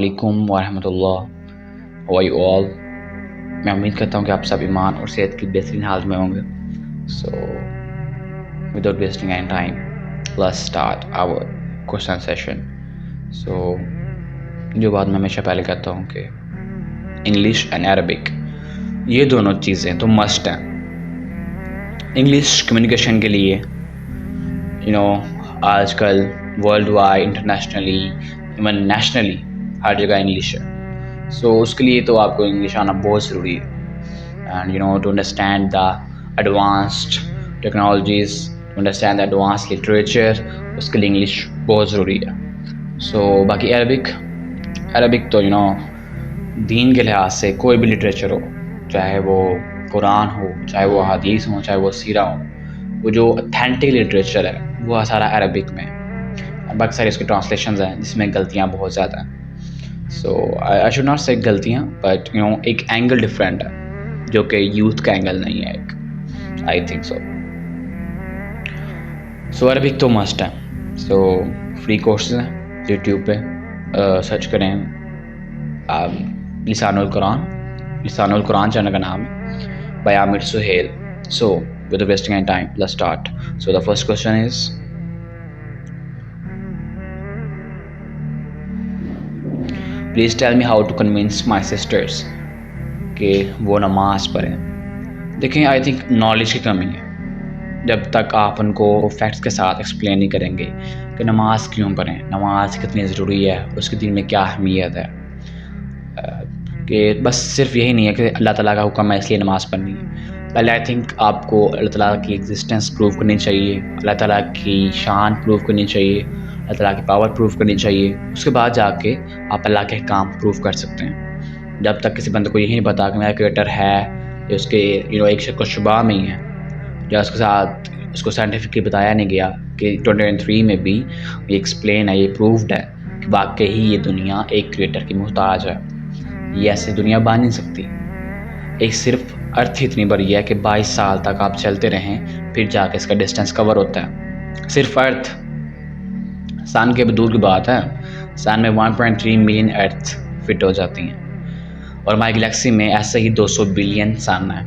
علیکم ورحمۃ اللہ. How are you all? میں امید کرتا ہوں کہ آپ سب ایمان اور صحت کی بہترین حالت میں ہوں گے. So without wasting any time let's start our question session. So جو بات میں ہمیشہ پہلے کہتا ہوں کہ انگلش اینڈ عربک یہ دونوں چیزیں تو مسٹ ہیں. انگلش کمیونیکیشن کے لیے آج کل world wide internationally even nationally ہر جگہ انگلش ہے. سو اس کے لیے تو آپ کو انگلش آنا بہت ضروری ہے. And to understand the advanced technologies, to understand the advance literature, اس کے لیے انگلش بہت ضروری ہے. سو باقی عربک تو دین کے لحاظ سے کوئی بھی لٹریچر ہو، چاہے وہ قرآن ہو، چاہے وہ حدیث ہو، چاہے وہ سیرہ ہو، وہ جو اتھینٹک لٹریچر ہے وہ سارا عربک میں ہے. باقی سارے اس کے ٹرانسلیشنز ہیں جس میں غلطیاں بہت زیادہ ہیں. سو آئی شوڈ ناٹ سے غلطیاں، بٹ ایک اینگل ڈفرینٹ ہے جو کہ یوتھ کا اینگل نہیں ہے ایک. آئی تھنک سو عربک تو مسٹ ہے. سو فری کورسز ہیں یوٹیوب پہ، سرچ کریں لسان القرآن چینل کا نام ہے، by Aamir Sohail. So without wasting any time, let's start. So the first question is, please tell me how to convince my sisters کہ وہ نماز پڑھیں. دیکھیں آئی تھنک نالج کی کمی ہے. جب تک آپ ان کو فیکٹس کے ساتھ ایکسپلین نہیں کریں گے کہ نماز کیوں پڑھیں، نماز کتنی ضروری ہے، اس کے دین میں کیا اہمیت ہے، کہ بس صرف یہی نہیں ہے کہ اللہ تعالیٰ کا حکم ہے اس لیے نماز پڑھنی ہے. پہلے آئی تھنک آپ کو اللہ تعالیٰ کی ایگزسٹنس پروو کرنی چاہیے، اللہ تعالیٰ کی شان پروو کرنی چاہیے، اللہ تعالیٰ کی پاور پروو کرنی چاہیے. اس کے بعد جا کے آپ اللہ کے کام پروو کر سکتے ہیں. جب تک کسی بندے کو یہی نہیں پتا کہ میرا کریٹر ہے، اس کے ایک شک و شبہ میں ہی ہے، یا اس کے ساتھ اس کو سائنٹیفکلی بتایا نہیں گیا کہ 2023 میں بھی یہ ایکسپلین ہے، یہ پرووڈ ہے کہ واقعی یہ دنیا ایک کریٹر کی محتاج ہے. یہ ایسے دنیا بن نہیں سکتی. ایک صرف ارتھ اتنی بڑی ہے کہ 22 سال تک آپ چلتے رہیں پھر جا کے اس کا ڈسٹینس کور ہوتا ہے. صرف ارتھ، سن کے دور کی بات ہے. سن میں 1.3 ملین ارتھ فٹ ہو جاتی ہیں، اور ہماری گلیکسی میں ایسے ہی 200 بلین سن ہیں.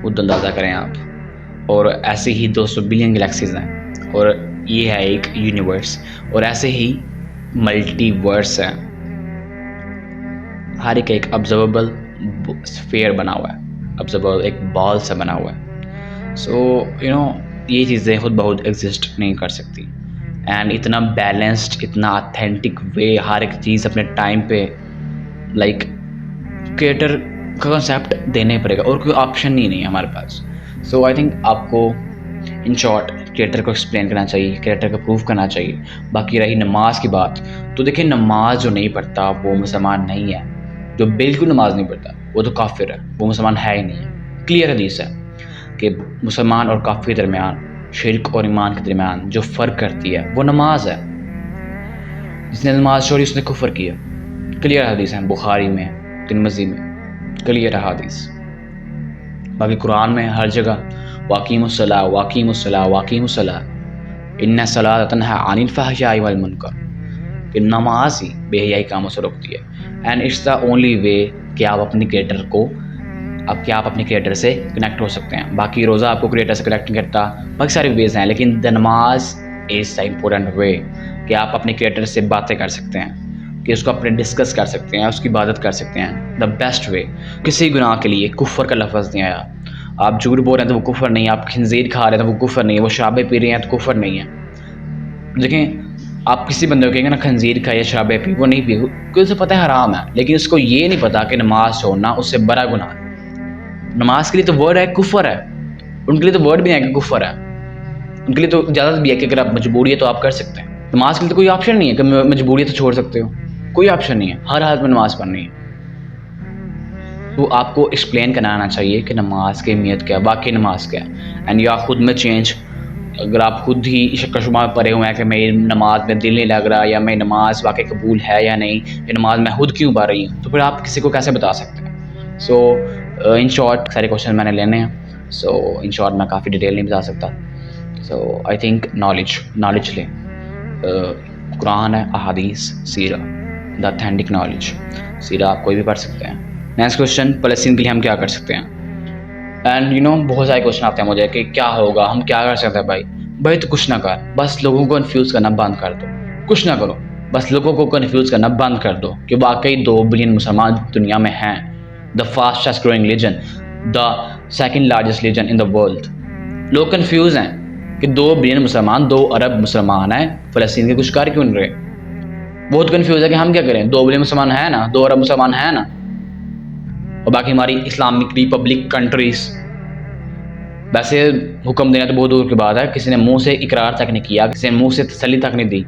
خود اندازہ کریں آپ. اور ایسے ہی 200 بلین گلیکسیز ہیں، اور یہ ہے ایک یونیورس. اور ایسے ہی ملٹی ورس ہیں. ہر ایک آبزرویبل اسفیئر بنا ہوا ہے، آبزرویبل ایک بال سے بنا ہوا ہے. سو یہ چیزیں خود بہت ایگزسٹ نہیں کر سکتی. اینڈ اتنا بیلنسڈ، اتنا اتھینٹک وے ہر ایک چیز اپنے ٹائم پہ کریٹر کا کنسیپٹ دینے پڑے گا، اور کوئی آپشن ہی نہیں ہے ہمارے پاس. سو آئی تھنک آپ کو ان شارٹ کریٹر کو ایکسپلین کرنا چاہیے، کریٹر کو پروف کرنا چاہیے. باقی رہی نماز کی بات، تو دیکھیں نماز جو نہیں پڑھتا وہ مسلمان نہیں ہے. جو بالکل نماز نہیں پڑھتا وہ تو کافر ہے، وہ مسلمان ہے ہی نہیں ہے. کلیئر حدیث ہے کہ مسلمان اور کافر کے درمیان، شرک اور ایمان کے درمیان جو فرق کرتی ہے وہ نماز ہے. جس نے نماز چھوڑی اس نے کفر کیا. کلیئر حدیث ہے، بخاری میں، ترمذی میں، کلیئر حدیث. باقی قرآن میں ہر جگہ واقیم الصلاۃ، واقیم الصلاۃ، واقیم الصلاۃ، ان الصلاۃ تنہی عن الفحشاء والمنکر، کہ نماز ہی بے حیائی کاموں سے روکتی ہے. And it's the only way کہ آپ اپنے کریٹر سے کنیکٹ ہو سکتے ہیں. باقی روزہ آپ کو کریٹر سے کنیکٹ نہیں کرتا، باقی سارے ویز ہیں، لیکن دا نماز از دا امپورٹنٹ وے کہ آپ اپنے کریٹر سے باتیں کر سکتے ہیں، کہ اس کو اپنے ڈسکس کر سکتے ہیں، اس کی عبادت کر سکتے ہیں. The best way. کسی گناہ کے لیے کفر کا لفظ نہیں آیا. آپ جھوٹ بول رہے ہیں تو وہ کفر نہیں ہے، آپ خنزیر کھا رہے ہیں تو وہ کفر نہیں ہے، وہ شرابیں پی رہے ہیں تو کفر نہیں ہے. دیکھیں آپ کسی بندے کو کہیں گے نا خنزیر کھائے یا شرابیں پی، وہ نہیں پی کیونکہ اسے پتہ ہے حرام ہے، لیکن اس کو یہ نہیں پتا کہ نماز چھوڑنا اس سے بڑا گناہ ہے. نماز کے لیے تو ورڈ ہے کفر ہے، ان کے لیے تو ورڈ بھی نہیں ہے کہ کفر ہے. ان کے لیے تو اجازت بھی ہے کہ اگر آپ مجبوری ہے تو آپ کر سکتے ہیں. نماز کے لیے تو کوئی آپشن نہیں ہے کہ مجبوری ہے تو چھوڑ سکتے ہو، کوئی آپشن نہیں ہے، ہر حالت میں نماز پڑھنی ہے. تو آپ کو ایکسپلین کرنا آنا چاہیے کہ نماز کی اہمیت کیا ہے، واقعی نماز کیا ہے. اینڈ یا خود میں چینج، اگر آپ خود ہی شک و شبہ میں پڑے ہوئے ہیں کہ میری نماز میں دل نہیں لگ رہا، یا میری نماز واقعی قبول ہے یا نہیں، یہ نماز میں خود کیوں پڑھ رہی ہوں، تو پھر آپ کسی کو کیسے بتا سکتے ہیں. سو ان شارٹ سارے کوشچن میں نے لینے ہیں. سو ان شارٹ میں کافی ڈیٹیل نہیں بتا سکتا. سو آئی تھنک نالج لیں. قرآن ہے، احادیث، سیرہ، دا اتھینٹک نالج. سیدھا آپ کوئی بھی پڑھ سکتے ہیں. نیکسٹ کوشچن, فلسطین کے لیے ہم کیا کر سکتے ہیں؟ اینڈ بہت سارے کوشچن آتے ہیں مجھے کہ کیا ہوگا, ہم کیا کر سکتے ہیں. بھائی تو کچھ نہ کر, بس لوگوں کو کنفیوز کرنا بند کر دو. کچھ نہ کرو, بس لوگوں کو کنفیوز کرنا بند کر دو کہ واقعی 2 بلین مسلمان دنیا میں ہیں. The fastest growing religion, the second largest religion in the world. لوگ کنفیوز ہیں کہ 2 بلین مسلمان, 2 ارب مسلمان ہیں, فلسطین کے کچھ کر کیوں نہیں رہے. بہت کنفیوز ہے کہ ہم کیا کریں. 2 بلین مسلمان ہیں نا, 2 ارب مسلمان ہیں نا, اور باقی ہماری اسلامک ریپبلک کنٹریز. ویسے حکم دینا تو بہت دور کی بات ہے, کسی نے منہ سے اقرار تک نہیں کیا, کسی نے منہ سے تسلی تک نہیں دی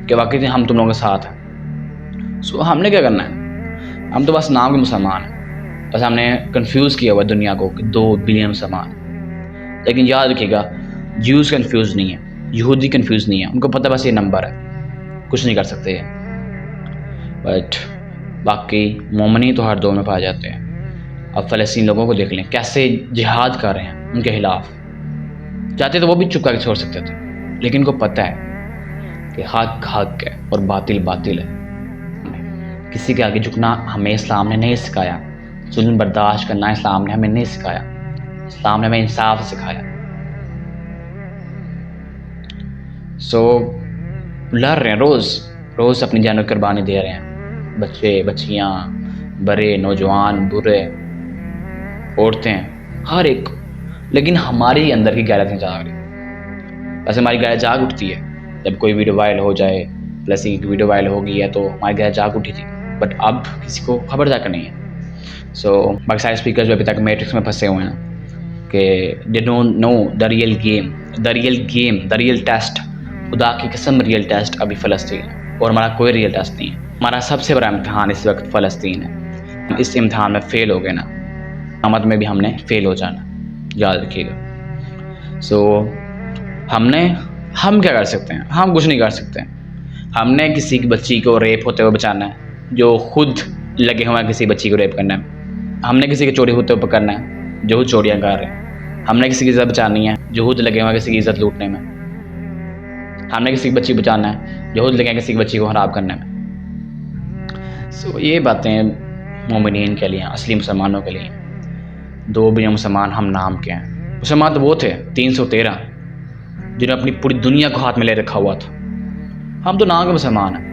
کہ واقعی ہم تم لوگوں کے ساتھ ہیں. سو ہم نے کیا کرنا ہے؟ ہم تو بس نام کے مسلمان ہیں, بس ہم نے کنفیوز کیا ہوا دنیا کو کہ 2 بلین مسلمان. لیکن یاد رکھیے گا, جیوز کنفیوز نہیں ہے, یہودی کنفیوز نہیں ہے, ان کو پتہ بس یہ نمبر ہے, کچھ نہیں کر سکتے ہیں. بٹ باقی مومنی تو ہر دور میں پائے جاتے ہیں. اب فلسطین لوگوں کو دیکھ لیں کیسے جہاد کر رہے ہیں ان کے خلاف. چاہتے تو وہ بھی چپ کر کے چھوڑ سکتے تھے, لیکن ان کو پتہ ہے کہ حق حق ہے اور باطل باطل ہے. کسی کے آگے جھکنا ہمیں اسلام نے نہیں سکھایا, ظلم برداشت کرنا اسلام نے ہمیں نہیں سکھایا. اسلام نے ہمیں انصاف سکھایا. سو لڑ رہے ہیں, روز اپنی جانوں کی قربانی دے رہے ہیں, بچے بچیاں, بڑے نوجوان, برے, عورتیں, ہر ایک. لیکن ہماری اندر کی غیرت نہیں جاگ رہی. ویسے ہماری غیرت جاگ اٹھتی ہے جب کوئی ویڈیو وائرل ہو جائے. پلس ایک ویڈیو وائرل ہو گئی ہے تو ہماری غیرت جاگ اٹھی تھی, بٹ اب کسی کو خبر تک نہیں ہے. سو باقی سارے اسپیکرز ابھی تک میٹرکس میں پھنسے ہوئے ہیں کہ they don't know the real game, the real test. خدا کی قسم ریئل ٹیسٹ ابھی فلسطین ہے, اور ہمارا کوئی ریئل ٹیسٹ نہیں ہے. ہمارا سب سے بڑا امتحان اس وقت فلسطین ہے. اس امتحان میں فیل ہو گئے نا, قیامت میں بھی ہم نے فیل ہو جانا, یاد رکھیے گا. سو ہم کیا کر سکتے ہیں؟ ہم کچھ نہیں کر سکتے. ہم نے کسی کی بچی کو ریپ ہوتے ہوئے بچانا ہے, جو خود لگے ہوئے ہیں کسی بچی کو ریپ کرنے میں. ہم نے کسی کی چوری ہوتے ہوئے پکڑنا ہے جو خود چوریاں کر رہے ہیں. ہم نے کسی کی عزت بچانی ہے جو خود لگے ہوئے ہیں کسی کی عزت لوٹنے میں. ہم نے کسی کی بچی بچانا ہے جو خود لگے ہیں کسی کی بچی کو خراب کرنے میں. سو یہ باتیں مومنین کے لیے, اصلی مسلمانوں کے لیے. 2 بلین مسلمان ہم نام کے ہیں. مسلمان تو وہ تھے 313 جنہوں نے اپنی پوری دنیا کو ہاتھ میں لے رکھا ہوا تھا. ہم تو نام کے مسلمان ہیں.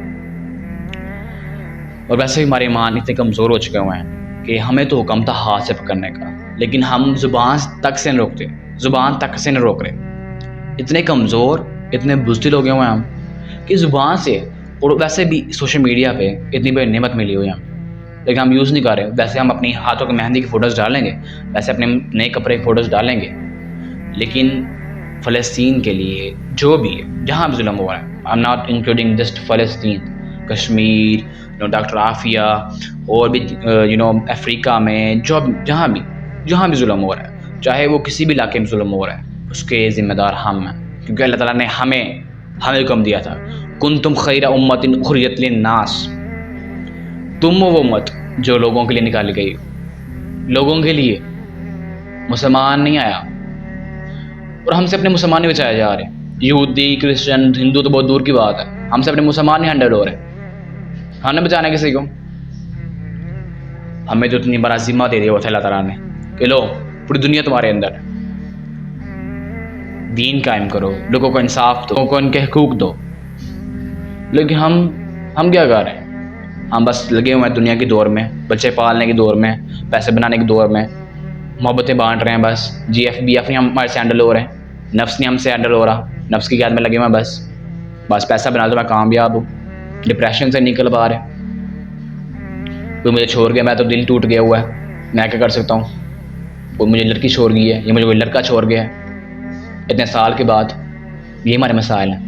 اور ویسے بھی ہمارے ایمان اتنے کمزور ہو چکے ہوئے ہیں کہ ہمیں تو حکم تھا ہاتھ سے پکڑنے کا, لیکن ہم زبان تک سے نہیں روک رہے. اتنے کمزور, اتنے بزدل ہو گئے ہوئے ہیں ہم کہ زبان سے, اور ویسے بھی سوشل میڈیا پہ اتنی بڑی نعمت ملی ہوئی ہے لیکن ہم یوز نہیں کر رہے. ویسے ہم اپنی ہاتھوں کی مہندی کی فوٹوز ڈالیں گے, ویسے اپنے نئے کپڑے کی فوٹوز ڈالیں گے, لیکن فلسطین کے لیے جو بھی ہے, جہاں بھی ظلم ہو رہا ہے, آئی ایم ناٹ انکلوڈنگ جسٹ فلسطین, کشمیر, ڈاکٹر عافیہ, اور بھی افریقہ میں جہاں بھی ظلم ہو رہا ہے, چاہے وہ کسی بھی علاقے میں ظلم ہو رہا ہے, اس کے ذمہ دار ہم ہیں. کیونکہ اللہ تعالیٰ نے ہمیں حکم دیا تھا, کنتم خیر امت اخرجت للناس. تم وہ امت جو لوگوں کے لیے نکالی گئی, لوگوں کے لیے. مسلمان نہیں آیا, اور ہم سے اپنے مسلمان نہیں بچائے جا رہے. یہودی, کرسچن, ہندو تو بہت دور کی بات ہے, ہم سے اپنے مسلمان نہیں ہینڈل ہو رہے. ہم نے بچانا کسی کو؟ ہمیں جو اتنی بڑا ذمہ دے دیا وہ تھا اللہ تعالیٰ نے کہ لو پوری دنیا تمہارے اندر ہے, دین قائم کرو, لوگوں کو انصاف دو, لوگوں کو ان کے حقوق دو. لیکن ہم کیا کر رہے ہیں؟ ہم بس لگے ہوئے ہیں دنیا کی دور میں, بچے پالنے کی دور میں, پیسے بنانے کی دور میں, محبتیں بانٹ رہے ہیں بس. جی ایف بی ایف نہیں ہمارے سے ہینڈل ہو رہے ہیں, نفس نہیں ہم سے ہینڈل ہو رہا, نفس کی قید میں لگے ہوئے ہیں بس پیسہ بنا دو میں کامیاب ہوں. ڈپریشن سے نکل پا رہے ہیں. کوئی مجھے چھوڑ گیا, میں تو دل ٹوٹ گیا ہوا ہے, میں کیا کر سکتا ہوں. کوئی مجھے لڑکی چھوڑ گئی ہے, یا مجھے کوئی لڑکا چھوڑ گیا ہے اتنے سال کے بعد. یہ ہمارے مسائل ہیں.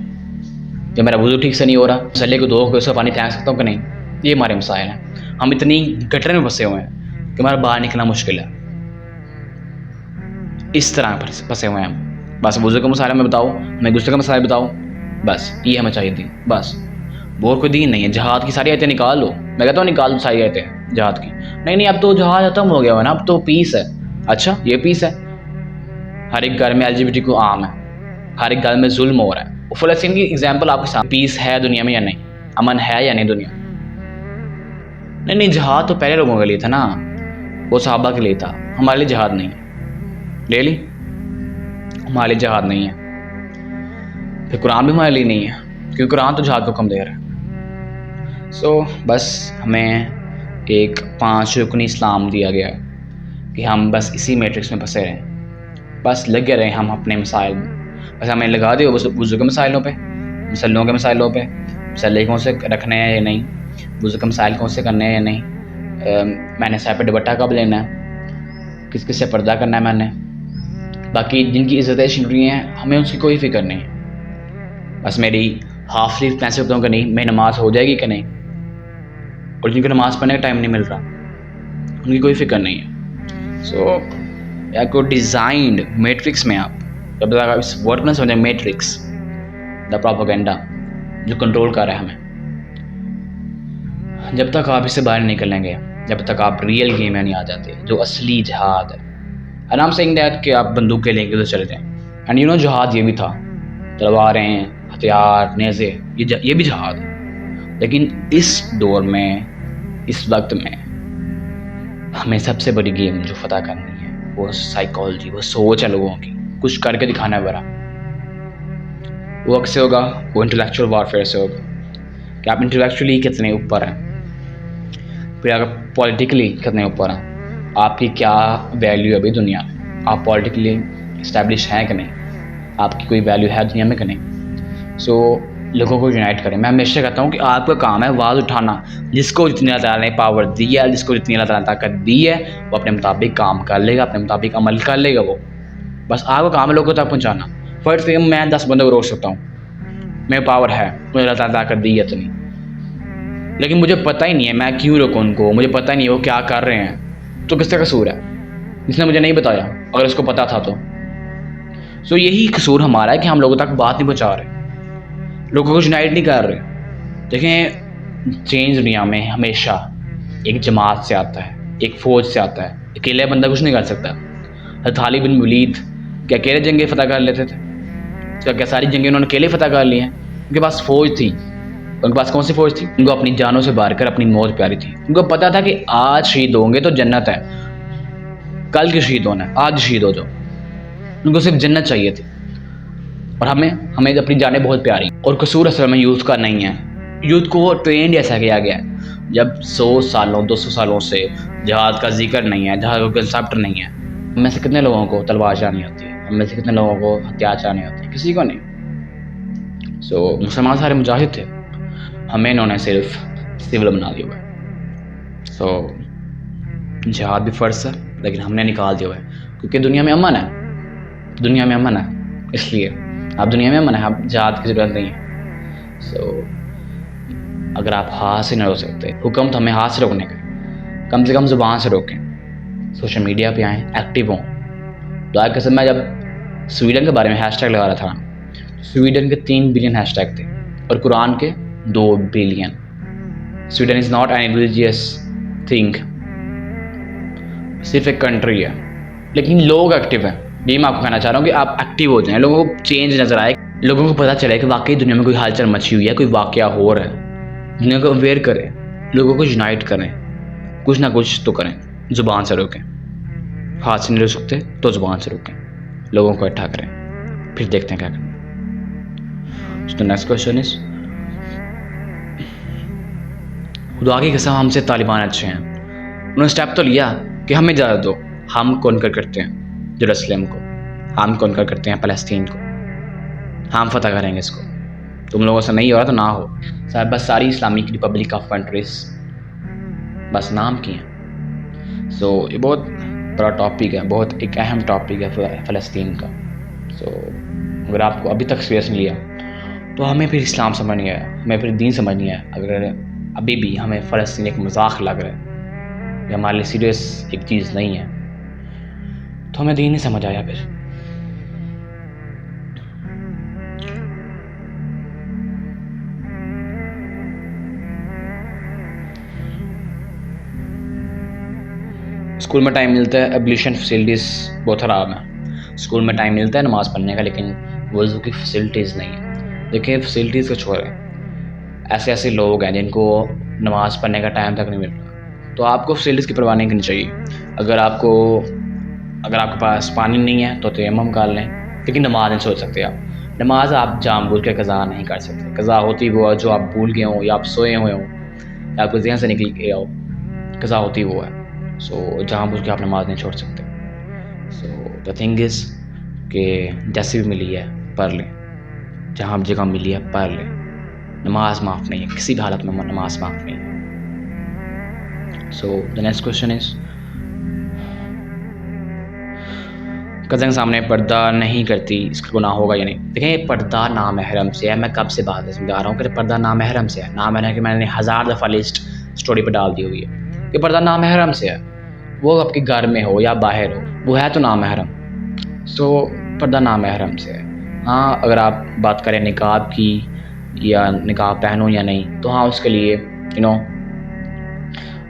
جب میرا وضو ٹھیک سے نہیں ہو رہا, مسئلے کو دھو کے اس کا پانی پھینک سکتا ہوں کہ نہیں, یہ ہمارے مسائل ہیں. ہم اتنی گٹر میں پھنسے ہوئے ہیں کہ ہمارا باہر نکلنا مشکل ہے. اس طرح پھنسے ہوئے ہیں ہم. بس وضو کا مسئلہ میں بتاؤ, ہمیں غسل کا مسئلہ بتاؤ, بس یہ ہمیں چاہیے تھی. بس اور کوئی دین نہیں ہے. جہاد کی ساری آیتیں نکال لو, میں کہتا ہوں نکال دو ساری آیتیں جہاد کی. نہیں اب تو جہاد ختم ہو گیا ہے نا, اب تو پیس ہے. اچھا یہ پیس ہے؟ ہر ایک گھر میں LGBT کو عام ہے, ہر ایک گھر میں ظلم ہو رہا ہے. فلسطین کی ایگزامپل آپ کے سامنے. پیس ہے دنیا میں یا نہیں؟ امن ہے یا نہیں دنیا؟ نہیں جہاد تو پہلے لوگوں کے لیے تھا نا, وہ صحابہ کے لیے تھا, ہمارے لیے جہاد نہیں ہے. لے لی, ہمارے لیے جہاد نہیں ہے. پھر قرآن بھی ہمارے لیے نہیں ہے, کیونکہ قرآن تو جہاد کو کم دے رہا ہے. سو بس ہمیں ایک 5 رکنی اسلام دیا گیا ہے کہ ہم بس اسی میٹرکس میں پھنسے رہیں, بس لگے رہیں ہم اپنے مسائل میں. بس ہمیں لگا دے وضو کے مسائلوں پہ, مسلوں کے مسائلوں پہ, مسلے کون سے رکھنے ہیں یا نہیں, وضو کے مسائل کون سے کرنے ہیں یا نہیں, میں نے سر پہ دوپٹہ کب لینا ہے, کس کس سے پردہ کرنا ہے میں نے. باقی جن کی عزتیں چھن رہی ہیں ہمیں اس کی کوئی فکر نہیں ہے. بس میری ہاف لیو پیسے ہوتا ہوں کہ نہیں, میری نماز ہو جائے گی کہ نہیں, اور جن کو نماز پڑھنے کا ٹائم نہیں مل رہا ان کی کوئی فکر نہیں ہے. سو آپ کو ڈیزائنڈ میٹرکس میں, آپ جب تک آپ اس ورڈ کو نہ سمجھیں, میٹرکس دا پروپیگنڈا جو کنٹرول کر رہا ہے ہمیں, جب تک آپ اس سے باہر نکلیں گے, جب تک آپ ریئل گیم میں نہیں آ جاتے جو اصلی جہاد ہے. And I am seeing that کہ آپ بندوقیں لے کے تو چلے جائیں, اینڈ یو نو جہاد یہ بھی تھا, تلواریں, ہتھیار, نیزے, یہ بھی جہاد ہے. لیکن اس دور میں, اس وقت میں ہمیں سب سے بڑی گیم جو فتح کرنی ہے وہ سائیکالوجی, وہ سوچ ہے لوگوں کی, کچھ کر کے دکھانا ہے برا. وہ کس سے ہوگا, وہ انٹلیکچوئل وارفیئر سے ہوگا کہ آپ انٹلیکچولی کتنے اوپر ہیں, پھر اگر پولیٹیکلی کتنے اوپر ہیں, آپ کی کیا ویلیو ہے ابھی دنیا میں, آپ پولیٹیکلی اسٹیبلش ہیں کہ نہیں, آپ کی کوئی ویلیو ہے دنیا میں کہ نہیں. سو لوگوں کو یونائٹ کریں. میں ہمیشہ کہتا ہوں کہ آپ کا کام ہے آواز اٹھانا, جس کو جتنی اللہ تعالیٰ نے پاور دی ہے, جس کو جتنی اللہ تعالیٰ نے طاقت دی ہے, وہ اپنے مطابق کام کر لے گا, اپنے مطابق عمل کر لے گا. وہ بس آپ کا کام ہے لوگوں تک پہنچانا. فرض کہ میں 10 بندوں کو روک سکتا ہوں, میرے پاور ہے, مجھے اللہ تعالیٰ طاقت دی ہے اتنی, لیکن مجھے پتہ ہی نہیں ہے میں کیوں روکوں ان کو, مجھے پتہ ہی نہیں ہے وہ کیا کر رہے ہیں, تو کس کا قصور ہے؟ جس نے مجھے نہیں بتایا, اگر اس کو پتہ تھا تو. سو یہی قصور ہمارا ہے کہ ہم لوگوں تک بات نہیں پہنچا رہے, لوگوں کو یونائٹ نہیں کر رہے. دیکھیں چینج دنیا میں ہمیشہ ایک جماعت سے آتا ہے, ایک فوج سے آتا ہے. اکیلے بندہ کچھ نہیں کر سکتا. حضرت خالد بن ولید کیا اکیلے جنگیں فتح کر لیتے تھے؟ کیا ساری جنگیں انہوں نے اکیلے فتح کر لی ہیں؟ ان کے پاس فوج تھی. ان کے پاس کون سی فوج تھی؟ ان کو اپنی جانوں سے بار کر اپنی موت پیاری تھی. ان کو پتا تھا کہ آج شہید ہوں گے تو جنت ہے, کل کے شہید ہونا ہے, آج شہید ہو جاؤ. ان کو صرف جنت چاہیے تھی. اور ہمیں اپنی جانیں بہت پیاری. اور قصور اصل میں یوتھ کا نہیں ہے. یوتھ کو ٹرینڈ ایسا کیا گیا ہے, جب 100 سالوں 200 سالوں سے جہاد کا ذکر نہیں ہے, جہاد کا کنسیپٹ نہیں ہے. ہم میں سے کتنے لوگوں کو تلوار چلانی ہوتی ہے, ہم میں سے کتنے لوگوں کو ہتھیار چلانے ہوتے ہیں؟ کسی کو نہیں. سو مسلمان سارے مجاہد تھے, ہمیں انہوں نے صرف سول بنا دیا ہوا ہے. سو جہاد بھی فرض ہے لیکن ہم نے نکال دیا ہوا ہے, کیونکہ دنیا میں امن ہے, دنیا میں امن ہے, اس لیے آپ دنیا میں امن ہے, آپ جہاد کی ضرورت نہیں ہے. سو اگر آپ ہاتھ سے نہ روک سکتے, حکم تو ہمیں ہاتھ سے روکنے کا, کم سے کم زبان سے روکیں. سوشل میڈیا پہ آئیں, ایکٹیو ہوں. دعا قسم میں جب سویڈن کے بارے میں ہیش ٹیگ لگا رہا تھا, سویڈن کے 3 بلین ہیش ٹیگ تھے اور قرآن کے 2 billion. Sweden is not an religious thing, صرف ایک کنٹری ہے, لیکن لوگ ایکٹیو ہیں. یہ میں آپ کو کہنا چاہ رہا ہوں کہ آپ ایکٹیو ہو جائیں, لوگوں کو چینج نظر آئے, لوگوں کو پتہ چلے کہ واقعی دنیا میں کوئی حال چال مچی ہوئی ہے, کوئی واقعہ ہو رہا ہے. دنیا کو اویئر کریں, لوگوں کو یونائٹ کریں, کچھ نہ کچھ تو کریں. زبان سے روکیں, ہاتھ سے نہیں روک سکتے تو زبان سے روکیں, لوگوں کو اکٹھا کریں, پھر دیکھتے ہیں کیا کریں. So the next question is, خدا کی قسم ہم سے طالبان اچھے ہیں, انہوں نے اسٹیپ تو لیا کہ ہمیں اجازت دو, ہم کونکر کرتے ہیں یروشلم کو, ہم کونکر کرتے ہیں فلسطین کو, ہم فتح کریں گے اس کو. تم لوگوں سے نہیں ہو رہا تو نہ ہو. بس ساری اسلامک ریپبلک آف کنٹریز بس نام کی ہیں. سو یہ بہت بڑا ٹاپک ہے, بہت ایک اہم ٹاپک ہے فلسطین کا. سو اگر آپ کو ابھی تک سیریس نہیں لیا تو ہمیں پھر اسلام سمجھ نہیں آیا, ہمیں پھر دین سمجھ نہیں آیا. اگر ابھی بھی ہمیں فلسطین ایک مذاق لگ رہا ہے, یہ ہمارے لیے سیریس ایک چیز نہیں ہے, تو ہمیں دین نہیں سمجھ آیا. پھر اسکول میں ٹائم ملتا ہے, ایبلیشن فیسلٹیز بہت خراب ہیں. اسکول میں ٹائم ملتا ہے نماز پڑھنے کا, لیکن وضو کی فیسلٹیز نہیں ہیں. دیکھیں فیسلٹیز کو چھوڑیں, ایسے لوگ ہیں جن کو نماز پڑھنے کا ٹائم تک نہیں مل رہا, تو آپ کو فیسلٹیز کی پرواہ نہیں کرنی چاہیے. اگر آپ کے پاس پانی نہیں ہے تو تیمم کر لیں، لیکن نماز نہیں چھوڑ سکتے آپ. نماز آپ جان بوجھ کے قضا نہیں کر سکتے. قضا ہوتی وہ ہے جو آپ بھول گئے ہوں یا آپ سوئے ہوئے ہوں یا آپ کو ذہن سے نکل گیا ہو. قضا ہوتی وہ ہے. سو جہاں بوجھ کے آپ نماز نہیں چھوڑ سکتے. سو دا تھنگ از کہ جیسے بھی ملی ہے پڑھ لیں، جہاں جگہ ملی ہے پڑھ لیں. نماز معاف نہیں ہے، کسی بھی حالت میں نماز معاف نہیں ہے. So the next question is cousin سامنے پردہ نہیں کرتی، اس کا گناہ ہوگا یا نہیں؟ دیکھیں پردہ نامحرم سے ہے. میں کب سے بات سمجھا رہا ہوں کہ پردہ نامحرم سے ہے. نامحرم کہ میں نے 1000 دفعہ لسٹ اسٹوری پہ ڈال دی ہوئی ہے کہ پردہ نامحرم سے ہے. وہ آپ کے گھر میں ہو یا باہر ہو، وہ ہے تو نامحرم. سو پردہ نامحرم سے ہے. ہاں اگر آپ بات کریں نقاب کی یا نقاب پہنو یا نہیں، تو ہاں اس کے لیے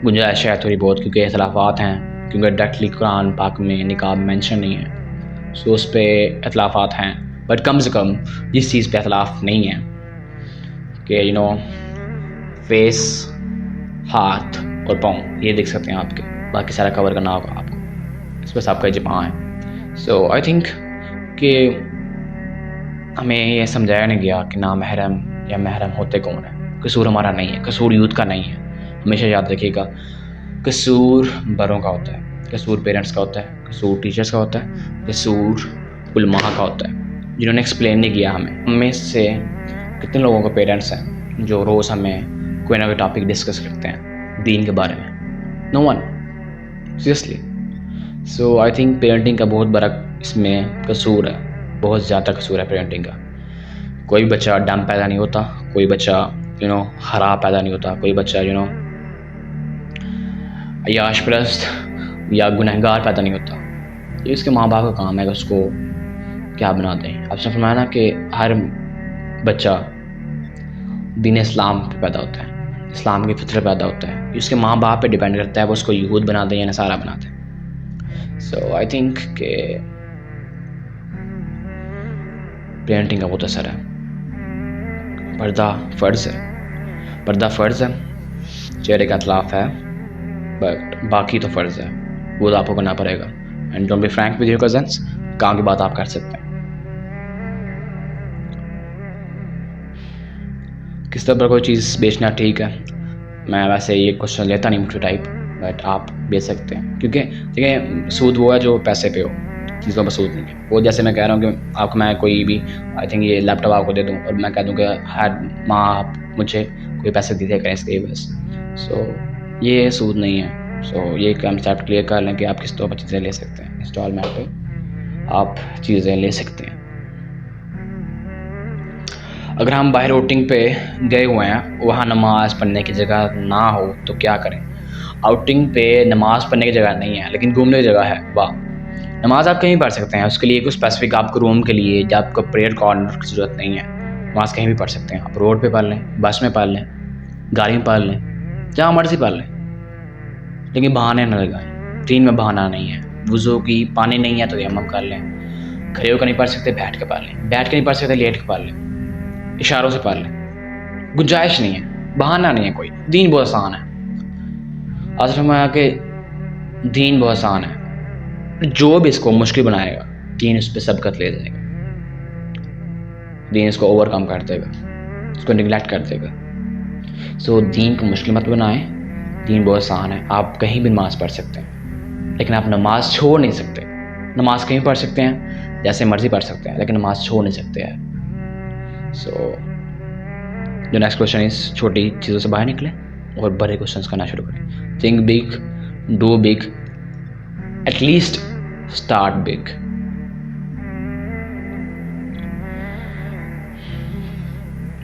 گنجائش ہے تھوڑی بہت، کیونکہ اختلافات ہیں، کیونکہ ڈائریکٹلی قرآن پاک میں نقاب مینشن نہیں ہے. سو اس پہ اختلافات ہیں، بٹ کم سے کم جس چیز پہ اختلاف نہیں ہے کہ فیس، ہاتھ اور پاؤں یہ دیکھ سکتے ہیں آپ کے، باقی سارا کور کرنا ہوگا آپ کو. اس پہ آپ کا اجماع ہے. سو آئی تھنک کہ ہمیں یہ سمجھایا نہیں گیا کہ نامحرم یا محرم ہوتے کون ہیں. قصور ہمارا نہیں ہے، قصور یوتھ کا نہیں ہے. ہمیشہ یاد رکھیے گا قصور بڑوں کا ہوتا ہے، قصور پیرنٹس کا ہوتا ہے، قصور ٹیچرس کا ہوتا ہے، قصور علماء کا ہوتا ہے جنہوں نے ایکسپلین نہیں کیا ہمیں. ہمیں سے کتنے لوگوں کے پیرنٹس ہیں جو روز ہمیں کوئی نہ کوئی ٹاپک ڈسکس کرتے ہیں دین کے بارے میں؟ No one, seriously. So I think parenting کا بہت بڑا اس میں قصور ہے، بہت زیادہ قصور ہے پیرنٹنگ کا. کوئی بچہ ڈم پیدا نہیں ہوتا، کوئی بچہ خراب پیدا نہیں ہوتا، کوئی بچہ عیاش پرست یا گنہگار پیدا نہیں ہوتا. یہ اس کے ماں باپ کا کام ہے کہ اس کو کیا بنا دیں. آپ سے فرمایا نا کہ ہر بچہ دین اسلام پہ پیدا ہوتا ہے، اسلام کی فطرت پیدا ہوتا ہے. اس کے ماں باپ پہ ڈیپینڈ کرتا ہے وہ اس کو یہود بنا دیں یا نصارہ بنا دیں. سو آئی تھنک کہ پیرنٹنگ کا بہت اثر ہے. پردہ فرض ہے، پردہ فرض ہے. چہرے کا اطلاف ہے بٹ باقی تو فرض ہے، وہ تو آپ کو کرنا پڑے گا. And don't be frank with your cousins, کام کی بات آپ کر سکتے ہیں. کس طرح پر کوئی چیز بیچنا ٹھیک ہے؟ میں ویسے یہ کوشچن لیتا نہیں مجھے ٹائپ، بٹ آپ بیچ سکتے ہیں. کیونکہ دیکھیں سود وہ ہے جو پیسے پہ ہو، چیزوں پر سود نہیں ہے. وہ جیسے میں کہہ رہا ہوں کہ آپ کو میں کوئی بھی آئی تھنک یہ لیپ ٹاپ آپ کو دے دوں اور میں کہہ دوں کہ ہر ماہ آپ مجھے کوئی پیسے دیتے کریں اس کے بس. سو یہ سود نہیں ہے. سو یہ کنسیپٹ کلیئر کر لیں کہ آپ کس طور پر چیزیں لے سکتے ہیں. انسٹالمنٹ پہ آپ چیزیں لے سکتے ہیں. اگر ہم باہر آؤٹنگ پہ گئے ہوئے ہیں، وہاں نماز پڑھنے کی جگہ نہ ہو تو کیا کریں؟ آؤٹنگ پہ نماز پڑھنے کی جگہ نہیں ہے لیکن گھومنے کی جگہ ہے. واہ! نماز آپ کہیں پڑھ سکتے ہیں. اس کے لیے کوئی اسپیسیفک آپ کو روم کے لیے یا آپ کو پریئر کارنر کی ضرورت نہیں ہے. نماز کہیں بھی پڑھ سکتے ہیں. آپ روڈ پہ پڑھ لیں، بس میں پڑھ لیں، گاڑی میں پڑھ لیں، جہاں مرضی پڑھ لیں، لیکن بہانے نہ لگائیں. دین میں بہانہ نہیں ہے. وضو کی پانی نہیں ہے تو تیمم کر لیں. کھڑے ہو کر نہیں پڑھ سکتے بیٹھ کے پڑھ لیں، بیٹھ کے نہیں پڑھ سکتے لیٹ کے پڑھ لیں، اشاروں سے پڑھ لیں. گنجائش نہیں ہے، بہانہ نہیں ہے کوئی. دین بہت آسان ہے. آج فرمایا کہ دین بہت آسان ہے. جو بھی اس کو مشکل بنائے گا دین اس پہ سبقت لے جائے گا. دین اس کو اوور کم کر دے گا، اس کو نگلیکٹ کر دے گا. سو دین کو مشکل مت بنائیں. دین بہت آسان ہے. آپ کہیں بھی نماز پڑھ سکتے ہیں لیکن آپ نماز چھوڑ نہیں سکتے. نماز کہیں پڑھ سکتے ہیں، جیسے مرضی پڑھ سکتے ہیں، لیکن نماز چھوڑ نہیں سکتے ہیں. سو جو نیکسٹ کوشچن از چھوٹی چیزوں سے باہر نکلیں اور بڑے کوشچنس کرنا شروع کریں. Think big, do big, at least start big.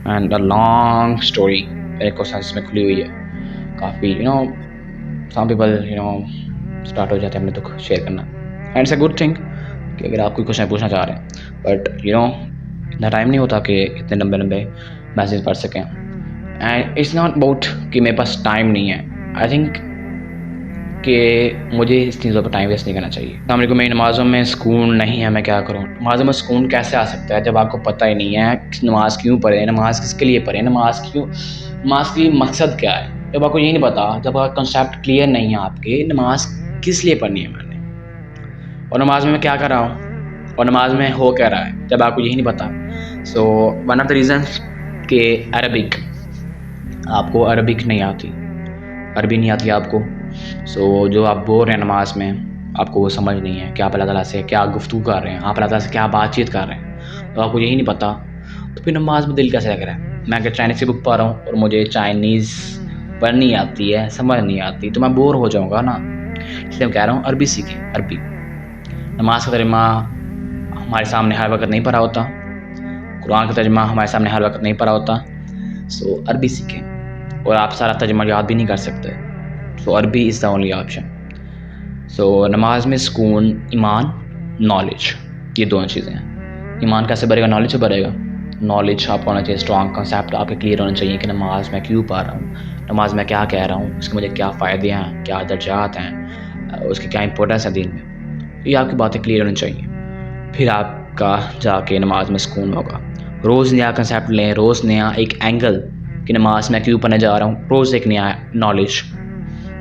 And a long story میرے کوشچنس میں کھلی ہوئی ہے کافی. سم پیپل اسٹارٹ ہو جاتے ہیں اپنے دکھ شیئر کرنا. And it's a good thing کہ اگر آپ کوئی کوشچن پوچھنا چاہ رہے ہیں، بٹ اتنا ٹائم نہیں ہوتا کہ اتنے لمبے لمبے میسیج پڑھ سکیں. اینڈ اٹس ناٹ اباؤٹ کہ میرے پاس ٹائم نہیں ہے. آئی تھنک کہ مجھے اس چیزوں پر ٹائم ویسٹ نہیں کرنا چاہیے. السلام علیکم. میری نمازوں میں سکون نہیں ہے، میں کیا کروں؟ نمازوں میں سکون کیسے آ سکتا ہے جب آپ کو پتہ ہی نہیں ہے نماز کیوں پڑھیں، نماز کس کے لیے پڑھیں، نماز کی مقصد کیا ہے. جب آپ کو یہی نہیں پتا، جب آپ کنسیپٹ کلیئر نہیں ہے آپ کے، نماز کس لیے پڑھنی ہے میں نے، اور نماز میں کیا کر رہا ہوں، اور نماز میں ہو کیا رہا ہے، جب آپ کو یہی نہیں پتا. سو ون آف دا ریزنس کہ عربک، آپ کو عربک نہیں آتی، عربی نہیں آتی آپ کو. سو جو آپ بول رہے ہیں نماز میں، آپ کو وہ سمجھ نہیں ہے کہ آپ اللہ تعالیٰ سے کیا گفتگو کر رہے ہیں، آپ اللہ تعالیٰ سے کیا بات چیت کر رہے ہیں، تو آپ کو یہی نہیں پتا، تو پھر نماز میں دل کیسے لگ رہا ہے. میں اگر چائنیز کی بک پڑھ رہا ہوں اور مجھے چائنیز پڑھنی آتی ہے، سمجھ نہیں آتی، تو میں بور ہو جاؤں گا نا. اس لیے میں کہہ رہا ہوں عربی سیکھیں. عربی نماز کا ترجمہ ہمارے سامنے ہر وقت نہیں پڑھا ہوتا، قرآن کا ترجمہ ہمارے سامنے ہر وقت نہیں پڑھا ہوتا. سو عربی سیکھیں، اور آپ سارا ترجمہ یاد بھی نہیں کر سکتے. سو عربی از دا اونلی آپشن. سو نماز میں سکون، ایمان، نالج، یہ دونوں چیزیں ہیں. ایمان کیسے بڑھے گا؟ نالج سے بڑھے گا. نالج آپ کو ہونا چاہیے، اسٹرانگ کنسیپٹ آپ کے کلیئر ہونا چاہیے کہ نماز میں کیوں پڑھ رہا ہوں، نماز میں کیا کہہ رہا ہوں، اس کے مجھے کیا فائدے ہیں، کیا درجات ہیں، اس کی کیا امپورٹنس ہے دین میں. یہ آپ کی باتیں کلیئر ہونی چاہیے، پھر آپ کا جا کے نماز میں سکون ہوگا. روز نیا کنسیپٹ لیں، روز نیا ایک اینگل کہ نماز میں کیوں پڑھنے جا رہا ہوں، روز ایک نیا نالج،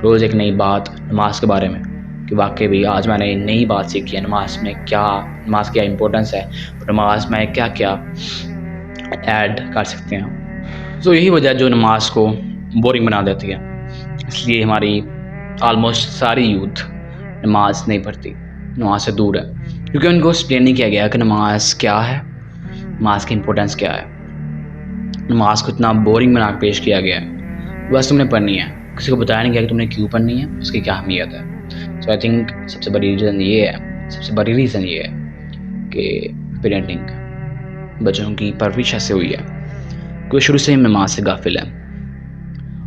روز ایک نئی بات نماز کے بارے میں کہ واقعی بھی آج میں نے نئی بات سیکھی ہے، نماز میں کیا، نماز کی کیا امپورٹنس ہے، نماز میں کیا کیا ایڈ کر سکتے ہیں. سو یہی وجہ ہے جو نماز کو بورنگ بنا دیتی ہے. اس لیے ہماری آلموسٹ ساری یوتھ نماز نہیں پڑھتی، نماز سے دور ہے، کیونکہ ان کو ایکسپلین نہیں کیا گیا کہ نماز کیا ہے، نماز کی امپورٹنس کیا ہے. نماز کو اتنا بورنگ بنا کے پیش کیا گیا ہے، بس تم نے پڑھنی ہے، کسی کو بتایا نہیں گیا کہ تم نے کیوں پڑھنی ہے، اس کی کیا اہمیت ہے. سو آئی تھنک سب سے بڑی ریزن یہ ہے کہ پیرنٹنگ، بچوں کی پرورش ایسے ہوئی ہے کہ وہ شروع سے ہی نماز سے غافل ہے.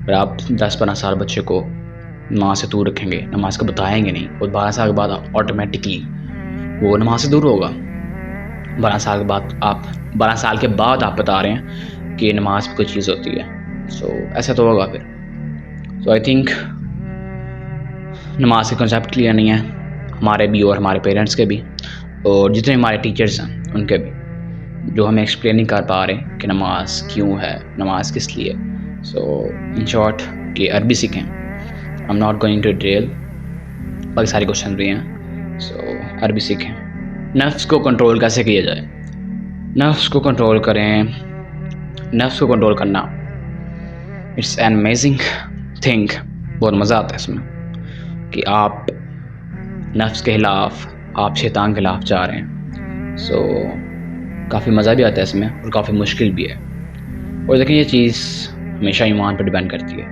اور آپ 10-12 سال بچے کو نماز سے دور رکھیں گے، نماز کو بتائیں گے نہیں، اور 12 سال کے بعد آٹومیٹکلی وہ نماز سے دور ہوگا. 12 سال کے بعد آپ بتا رہے ہیں کہ نماز کوئی چیز ہوتی ہے. سو ایسا تو ہوگا پھر. سو آئی تھنک نماز کے کنسیپٹ کلیئر نہیں ہے ہمارے بھی اور ہمارے پیرنٹس کے بھی، اور جتنے ہمارے ٹیچرز ہیں ان کے بھی، جو ہمیں ایکسپلین نہیں کر پا رہے کہ نماز کیوں ہے، نماز کس لیے. سو ان شارٹ کہ عربی سیکھیں. I am not going to detail, باقی سارے کوشچن بھی ہیں. سو عربی سیکھیں. نفس کو کنٹرول کیسے کیا جائے؟ نفس کو کنٹرول کریں. نفس کو کنٹرول کرنا اٹس این امیزنگ تھنگ. بہت مزہ آتا ہے اس میں کہ آپ نفس کے خلاف، آپ شیطان کے خلاف جا رہے ہیں. سو کافی مزہ بھی آتا ہے اس میں، اور کافی مشکل بھی ہے. اور دیکھیں یہ چیز ہمیشہ ایمان پر ڈیپینڈ کرتی ہے.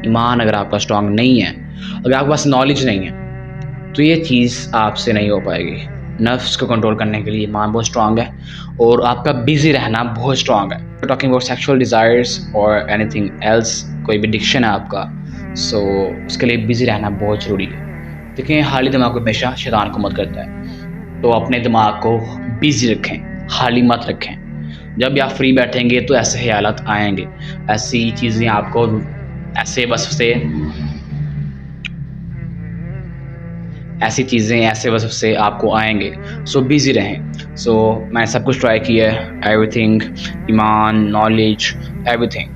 ایمان اگر آپ کا اسٹرانگ نہیں ہے، اگر آپ کے پاس نالج نہیں ہے، تو یہ چیز آپ سے نہیں ہو پائے گی. نفس کو کنٹرول کرنے کے لیے ایمان بہت اسٹرانگ ہے، اور آپ کا بیزی رہنا بہت اسٹرانگ ہے. ٹاکنگ اباؤٹ سیکشول ڈیزائرس اور اینی تھنگ ایلس، کوئی بھی ایڈکشن ہے آپ کا، سو اس کے لیے بیزی رہنا بہت ضروری ہے. دیکھیں خالی دماغ کو ہمیشہ شیطان کو مت کرتا ہے، تو اپنے دماغ کو بیزی رکھیں، خالی مت رکھیں. جب بھی آپ فری بیٹھیں گے تو ایسے خیالات آئیں گے، ایسی چیزیں آپ کو، ایسے وصف سے آپ کو آئیں گے. سو بیزی رہیں. سو میں نے سب کچھ ٹرائی کیا ہے، ایوری تھنگ، ایمان، نالج، ایوری تھنگ.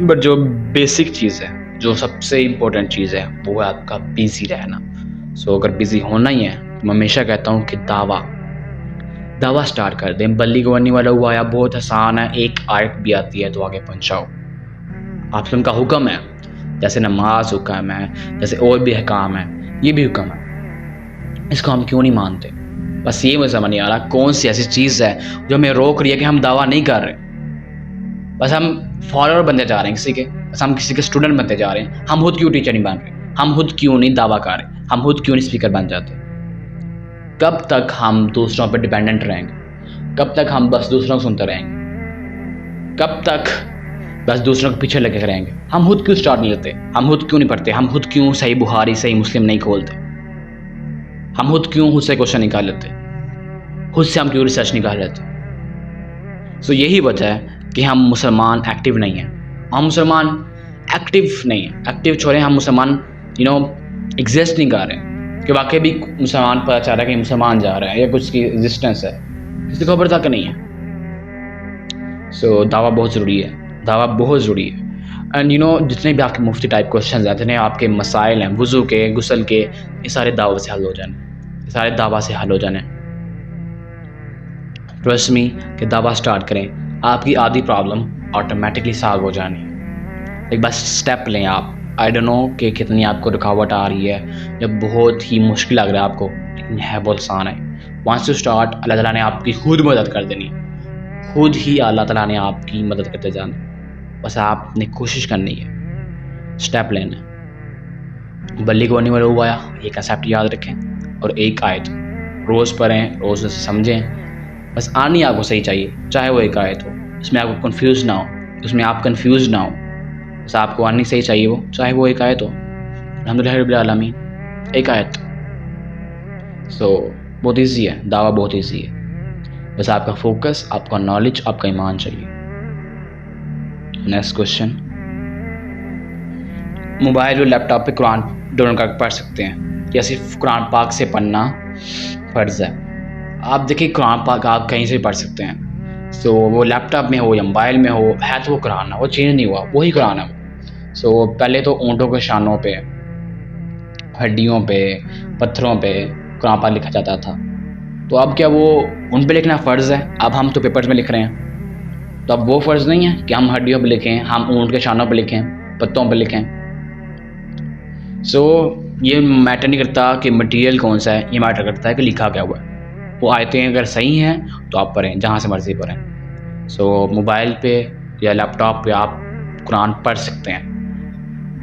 بٹ جو بیسک چیز ہے، جو سب سے امپورٹنٹ چیز ہے، وہ ہے آپ کا بیزی رہنا. سو اگر بیزی ہونا ہی ہے تو میں ہمیشہ کہتا ہوں کہ دعویٰ سٹارٹ کر دیں. بلی گورنی والا ہوا یا بہت آسان ہے، ایک آیت بھی آتی ہے تو آگے پہنچاؤ. آپ سے ان کا حکم ہے، جیسے نماز حکم ہے، جیسے اور بھی احکام ہے، یہ بھی حکم ہے. اس کو ہم کیوں نہیں مانتے؟ بس یہ مجھے سمجھ نہیں آ رہا کون سی ایسی چیز ہے جو ہمیں روک رہی ہے کہ ہم دعویٰ نہیں کر رہے. بس ہم فالوور بنتے جا رہے ہیں کسی کے، بس ہم کسی کے اسٹوڈنٹ بنتے جا رہے ہیں. ہم خود کیوں ٹیچر نہیں بن رہے؟ ہم خود کیوں نہیں دعویٰ کر رہے؟ ہم خود کیوں نہیں اسپیکر بن جاتے؟ کب تک ہم دوسروں پہ ڈیپینڈنٹ رہیں گے؟ کب تک ہم بس دوسروں کو سنتے رہیں گے؟ کب تک بس دوسروں کے پیچھے لگے رہیں گے؟ ہم خود کیوں سٹارٹ نہیں لیتے؟ ہم خود کیوں نہیں پڑھتے؟ ہم خود کیوں صحیح بخاری، صحیح مسلم نہیں کھولتے؟ ہم خود کیوں خود سے کوشچن نکال لیتے؟ خود سے ہم کیوں ریسرچ نکال لیتے؟ سو یہی وجہ ہے کہ ہم مسلمان ایکٹیو نہیں ہیں. ہم مسلمان ایکٹیو نہیں ہیں، ایکٹیو چھوڑیں، ہم مسلمان ایگزسٹ نہیں کر رہے کہ واقعی بھی مسلمان پتہ چل رہا ہے کہ مسلمان جا رہا ہے یا کچھ کی ایگزسٹنس ہے، کسی کو خبر تک نہیں ہے. سو دعویٰ بہت ضروری ہے، دعویٰ بہت ضروری ہے. اینڈ جتنے بھی آپ کے مفتی ٹائپ کوشچنز ہیں، جتنے آپ کے مسائل ہیں وضو کے، غسل کے، یہ سارے دعوت سے حل ہو جانے، یہ سارے دعوت سے حل ہو جانے. ٹرسٹ می کہ دعوت سٹارٹ کریں، آپ کی آدھی پرابلم آٹومیٹکلی سالو ہو جانی. ایک بس اسٹیپ لیں آپ. آئی ڈونٹ نو کہ کتنی آپ کو رکاوٹ آ رہی ہے، جب بہت ہی مشکل لگ رہا ہے آپ کو، لیکن ہے بہت آسان ہے. وانس ٹو اسٹارٹ، اللہ تعالیٰ نے آپ کی خود مدد کر دینی، خود ہی اللہ تعالیٰ نے آپ کی مدد کرتے جانا. بس آپ نے کوشش کرنی ہے، اسٹیپ لینا ہے. بلی کو نہیں مرا ہوا آیا، یہ کنسیپٹ یاد رکھیں، اور ایک آیت روز پڑھیں، روز اسے سمجھیں. بس آنی آپ کو صحیح چاہیے، چاہے وہ ایک آیت ہو، اس میں آپ کو کنفیوز نہ ہو، اس میں آپ کنفیوز نہ ہو. بس آپ کو آنی صحیح چاہیے وہ، چاہے وہ ایک آیت ہو. الحمدللہ رب العالمین، ایک آیت. سو بہت ایزی ہے، دعویٰ بہت ایزی ہے. بس آپ کا فوکس، آپ کا نالج، آپ کا ایمان چاہیے. نیکسٹ کوشچن، موبائل اور لیپ ٹاپ پہ قرآن دونوں کا پڑھ سکتے ہیں یا صرف قرآن پاک سے پڑھنا فرض ہے؟ آپ دیکھیں قرآن پاک آپ کہیں سے پڑھ سکتے ہیں. سو وہ لیپ ٹاپ میں ہو یا موبائل میں ہو، ہے تو وہ قرآن ہے، وہ چینج نہیں ہوا، وہی قرآن ہے وہ. سو پہلے تو اونٹوں کے شانوں پہ، ہڈیوں پہ، پتھروں پہ قرآن پاک لکھا جاتا تھا. تو اب کیا وہ ان پہ لکھنا فرض ہے؟ اب ہم تو پیپرز میں لکھ رہے ہیں، تو اب وہ فرض نہیں ہے کہ ہم ہڈیوں پہ لکھیں، ہم اونٹ کے شانوں پہ لکھیں، پتوں پہ لکھیں. سو یہ میٹر نہیں کرتا کہ مٹیریل کون سا ہے، یہ میٹر کرتا ہے کہ لکھا کیا ہوا ہے. وہ آیتیں اگر صحیح ہیں تو آپ پڑھیں، جہاں سے مرضی پڑھیں. سو موبائل پہ یا لیپ ٹاپ پہ آپ قرآن پڑھ سکتے ہیں،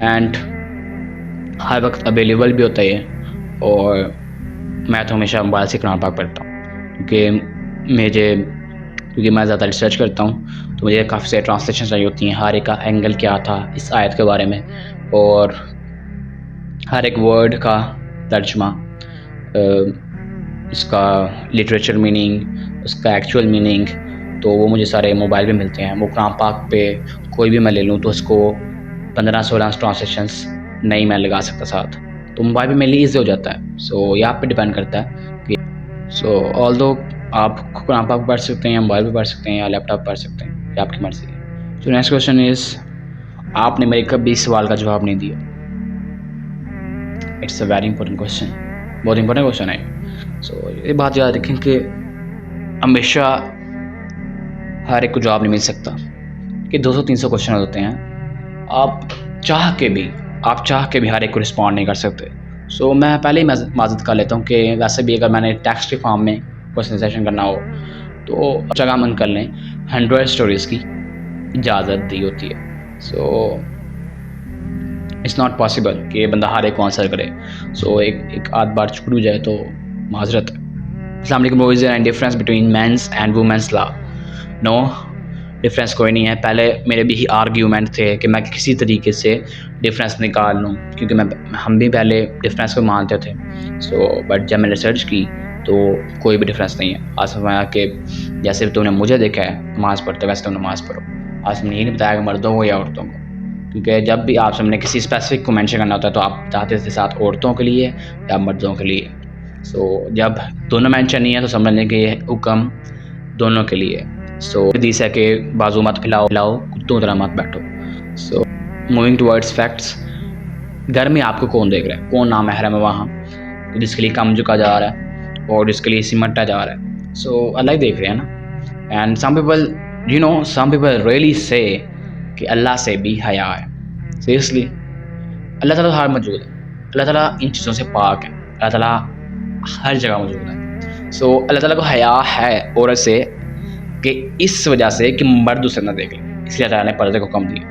اینڈ ہر وقت اویلیبل بھی ہوتا ہے. اور میں تو ہمیشہ موبائل سے قرآن پاک پڑھتا ہوں، کیونکہ میں زیادہ ریسرچ کرتا ہوں، تو مجھے کافی سارے ٹرانسلیشن چاہیے ہوتی ہیں، ہر ایک کا اینگل کیا تھا اس آیت کے بارے میں، اور ہر ایک ورڈ کا ترجمہ، اس کا لٹریچر میننگ، اس کا ایکچوئل میننگ. تو وہ مجھے سارے موبائل پہ ملتے ہیں. وہ قرآن پاک پہ کوئی بھی میں لے لوں تو اس کو 15-16 ٹرانسلیشنس نہیں میں لگا سکتا ساتھ، تو موبائل پہ میرے لیے ایزی ہو جاتا ہے. سو یہ آپ پہ ڈیپینڈ کرتا ہے کہ آل دو آپ قرآن پاک پڑھ سکتے ہیں، یا موبائل پہ پڑھ سکتے ہیں، یا لیپ ٹاپ پڑھ سکتے ہیں، یہ آپ کی مرضی ہے. سو نیکسٹ کویشچن از، آپ نے میرے کبھی اس سوال کا جواب نہیں دیا. It's a very important question, بہت امپورٹنٹ کویشچن ہے. سو یہ بات یاد رکھیں کہ ہمیشہ ہر ایک کو جواب نہیں مل سکتا، کہ 200-300 کویشچن ہوتے ہیں، آپ چاہ کے بھی ہر ایک کو رسپونڈ نہیں کر سکتے. سو میں پہلے ہی معذرت کر لیتا ہوں کہ ویسے بھی اگر میں نے ٹیکسٹ کے فارم میں پرزنٹیشن کرنا ہو تو جگہ من کر لیں، 100 اسٹوریز کی اجازت دی ہوتی ہے. سو اٹس ناٹ پاسبل کہ بندہ ہر ایک کو آنسر کرے. سو ایک آدھ بار چھوٹ بھی جائے تو معذرت ہے. السلام علیکم. Is there any difference between mens and womens law? No difference کوئی نہیں ہے. پہلے میرے بھی آرگیومنٹ تھے کہ میں کسی طریقے سے ڈفرینس نکال لوں، کیونکہ ہم بھی پہلے ڈفرینس کو مانتے تھے. سو بٹ جب میں نے ریسرچ کی تو کوئی بھی ڈفرینس نہیں ہے. آج فرمایا کہ جیسے تم نے مجھے دیکھا ہے نماز پڑھتے ویسے تم نماز پڑھو. آج ہم نے یہ نہیں بتایا کہ مردوں کو یا عورتوں کو، کیونکہ جب بھی آپ سب نے کسی اسپیسیفک کو مینشن کرنا ہوتا ہے تو آپ چاہتے تھے ساتھ عورتوں کے لیے یا مردوں کے لیے. سو جب دونوں مینشن نہیں ہے تو سمجھ لیں کہ یہ حکم دونوں کے لیے. سو حدیث ہے کہ بازو مت پھیلاؤ کتوں طرح مت بیٹھو. سو موونگ ٹورڈس فیکٹس، گھر میں آپ کو کون دیکھ رہا ہے، کون نامحرم ہے وہاں، جس کے لیے کم جھکا جا رہا ہے اور جس کے لیے سمٹا جا رہا ہے. سو اللہ ہی دیکھ رہے ہیں نا. اینڈ سم پیپل ریئلی سے کہ اللہ سے بھی حیا ہے. سیریسلی اللہ تعالیٰ ہر موجود ہے، اللہ تعالیٰ ان چیزوں سے پاک ہے، اللہ تعالیٰ ہر جگہ موجود ہے. سو اللہ تعالیٰ کو حیا ہے عورت سے، کہ اس وجہ سے کہ مرد اسے نہ دیکھ لے، اس لیے اللہ تعالیٰ نے پردے کو حکم دیا.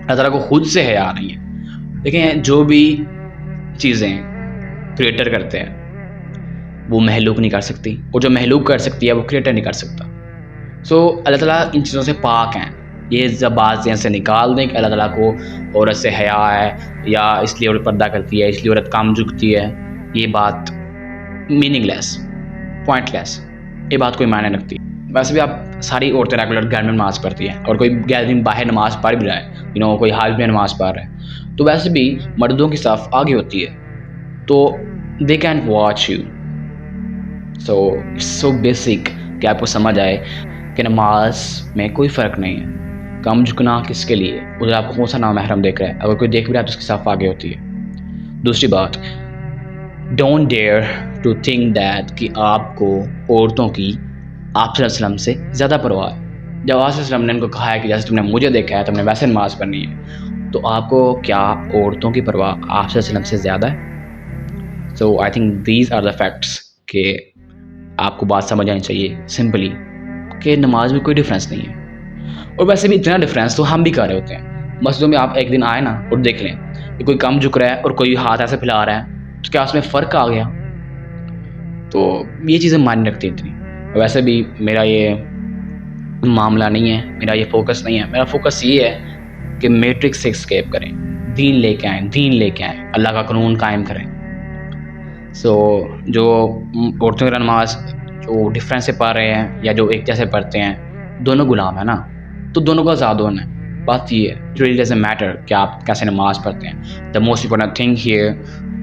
اللہ تعالیٰ کو خود سے حیا نہیں ہے. دیکھیں جو بھی چیزیں کریٹر کرتے ہیں وہ محلوق نہیں کر سکتی، اور جو محلوق کر سکتی ہے وہ کریٹر نہیں کر سکتا. سو اللہ تعالیٰ ان چیزوں سے پاک ہیں. یہ زبان ذہن سے نکال دیں کہ اللہ تعالیٰ کو عورت سے حیا ہے، یا اس لیے عورت پردہ کرتی ہے، اس لیے عورت کام جھکتی ہے. یہ بات میننگ لیس، پوائنٹ لیس، یہ بات کوئی معنی رکھتی. ویسے بھی آپ ساری عورتیں ریگولر گھر میں نماز پڑھتی ہیں، اور کوئی گیلری باہر نماز پڑھ بھی رہا ہے، کوئی حال میں نماز پڑھ رہا ہے، تو ویسے بھی مردوں کی صف آگے ہوتی ہے، تو they can watch you. So it's so basic کہ آپ کو سمجھ آئے کہ نماز میں کوئی فرق نہیں ہے. کم جھکنا کس کے لیے؟ ادھر آپ کو کون سا نامحرم دیکھ رہا ہے؟ اگر کوئی دیکھ بھی رہا ہے تو اس کی صف آگے ہوتی ہے. دوسری بات، don't dare to think that کہ آپ کو عورتوں کی آپ صلی اللہ علیہ وسلم سے زیادہ پرواہ ہے. جب آپ صلی اللہ علیہ وسلم نے ان کو کہا ہے کہ جیسے تم نے مجھے دیکھا ہے تم نے ویسے نماز پڑھنی ہے، تو آپ کو کیا عورتوں کی پرواہ آپ صلی اللہ علیہ وسلم سے زیادہ ہے؟ So I think these are the facts کہ آپ کو بات سمجھ آنی چاہیے سمپلی کہ نماز میں کوئی ڈفرینس نہیں ہے. اور ویسے بھی اتنا ڈفرینس تو ہم بھی کر رہے ہوتے ہیں. مسجدوں میں آپ ایک دن آئے نا اور دیکھ لیں کہ کوئی کم جھک رہا ہے اور کوئی ہاتھ ایسے پھیلا رہا ہے، تو کیا اس میں فرق آ گیا؟ تو یہ چیزیں معنی رکھتی اتنی. ویسے بھی میرا یہ معاملہ نہیں ہے، میرا یہ فوکس نہیں ہے. میرا فوکس یہ ہے کہ میٹرکس سے اسکیپ کریں، دین لے کے آئیں، دین لے کے آئیں، اللہ کا قانون قائم کریں. سو جو عورتوں کی نماز جو ڈفرینس سے پڑھ رہے ہیں یا جو ایک جیسے پڑھتے ہیں، دونوں غلام ہیں نا، تو دونوں کو آزاد ہونا ہے. بات یہ ہے اٹ ریلی ڈزنٹ میٹر کہ آپ کیسے نماز پڑھتے ہیں. دا موسٹ امپورٹنٹ تھنگ ہیئر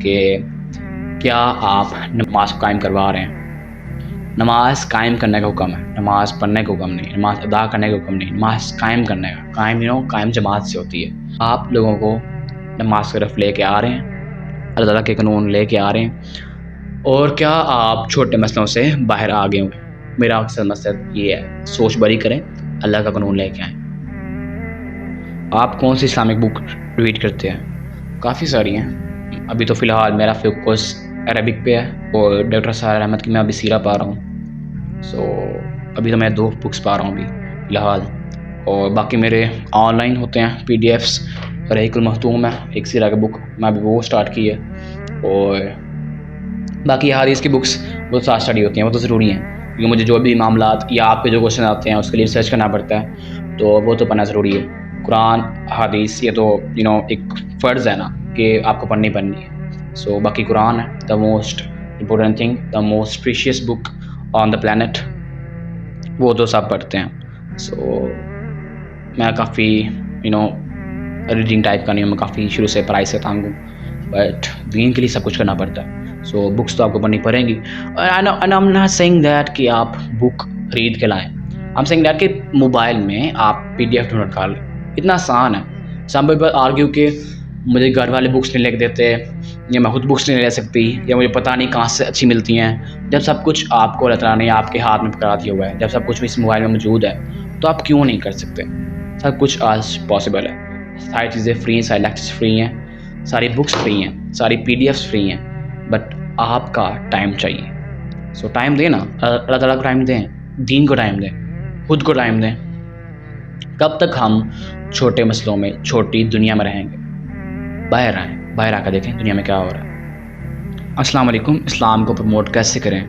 کہ کیا آپ نماز کو قائم کروا رہے ہیں. نماز قائم کرنے کا حکم ہے، نماز پڑھنے کا حکم نہیں، نماز ادا کرنے کا حکم نہیں، نماز قائم کرنے کا. قائم جماعت سے ہوتی ہے. آپ لوگوں کو نماز کی طرف لے کے آ رہے ہیں، اللہ تعالیٰ کے قانون لے کے آ رہے ہیں، اور کیا آپ چھوٹے مسئلوں سے باہر آ گئے ہوئے. میرا اکثر مقصد یہ ہے، سوچ بڑی کریں، اللہ کا قانون لے کے آئیں. آپ کون سی اسلامک بک ریڈ کرتے ہیں؟ کافی ساری ہیں. ابھی تو فی الحال میرا فوکس عربک پہ ہے اور ڈاکٹر سارہ احمد کی میں ابھی سیرہ پا رہا ہوں. سو ابھی تو میں 2 بکس پا رہا ہوں ابھی فی الحال، اور باقی میرے آن لائن ہوتے ہیں پی ڈی ایفس. رحیق المختوم ہے ایک سیرہ کا بک، میں ابھی وہ اسٹارٹ کی ہے. اور باقی حدیث کی بکس وہ ساتھ اسٹڈی ہوتی ہیں، وہ تو ضروری ہیں کیونکہ مجھے جو بھی معاملات یا آپ کے جو کوشچن آتے ہیں اس کے لیے ریسرچ کرنا پڑتا ہے، تو وہ تو پڑھنا ضروری ہے. قرآن حدیث یہ تو ایک فرض ہے نا کہ آپ کو پڑھنی ہے. سو باقی قرآن ہے the most important thing, the most precious book on the planet, وہ تو سب پڑھتے ہیں. سو میں کافی ریڈنگ ٹائپ کا نہیں ہوں، میں کافی شروع سے پڑھائی سے تانگ ہوں، بٹ دین کے لیے سب کچھ کرنا پڑتا ہے. سو بکس تو آپ کو پڑھنی پڑیں گی. And I am not saying that کہ آپ بک خرید کے لائیں. آئی ایم سیئنگ دیٹ کہ موبائل میں آپ P D F download کر لیں. اتنا آسان ہے. سم پیپل آرگیو کہ مجھے گھر والے بکس نہیں لے کے دیتے، یا میں خود بکس نہیں لے سکتی، یا مجھے پتہ نہیں کہاں سے اچھی ملتی ہیں. جب سب کچھ آپ کو اللہ تعالیٰ نے آپ کے ہاتھ میں پکڑا دیا ہوا ہے، جب سب کچھ اس موبائل میں موجود ہے، تو آپ کیوں نہیں کر سکتے؟ سب کچھ آج پاسبل ہے. ساری چیزیں فری ہیں، ساری لیکچرز فری ہیں، ساری بکس فری ہیں، ساری پی ڈی ایفس فری ہیں، بٹ آپ کا ٹائم چاہیے. سو ٹائم دیں نا، اللہ تعالیٰ کو ٹائم دیں، دین کو ٹائم دیں، خود کو ٹائم دیں. کب تک ہم چھوٹے مسئلوں میں چھوٹی دنیا میں رہیں گے؟ باہر آئیں، باہر آ کر دیکھیں دنیا میں کیا ہو رہا ہے. السلام علیکم. اسلام کو پروموٹ کیسے کریں؟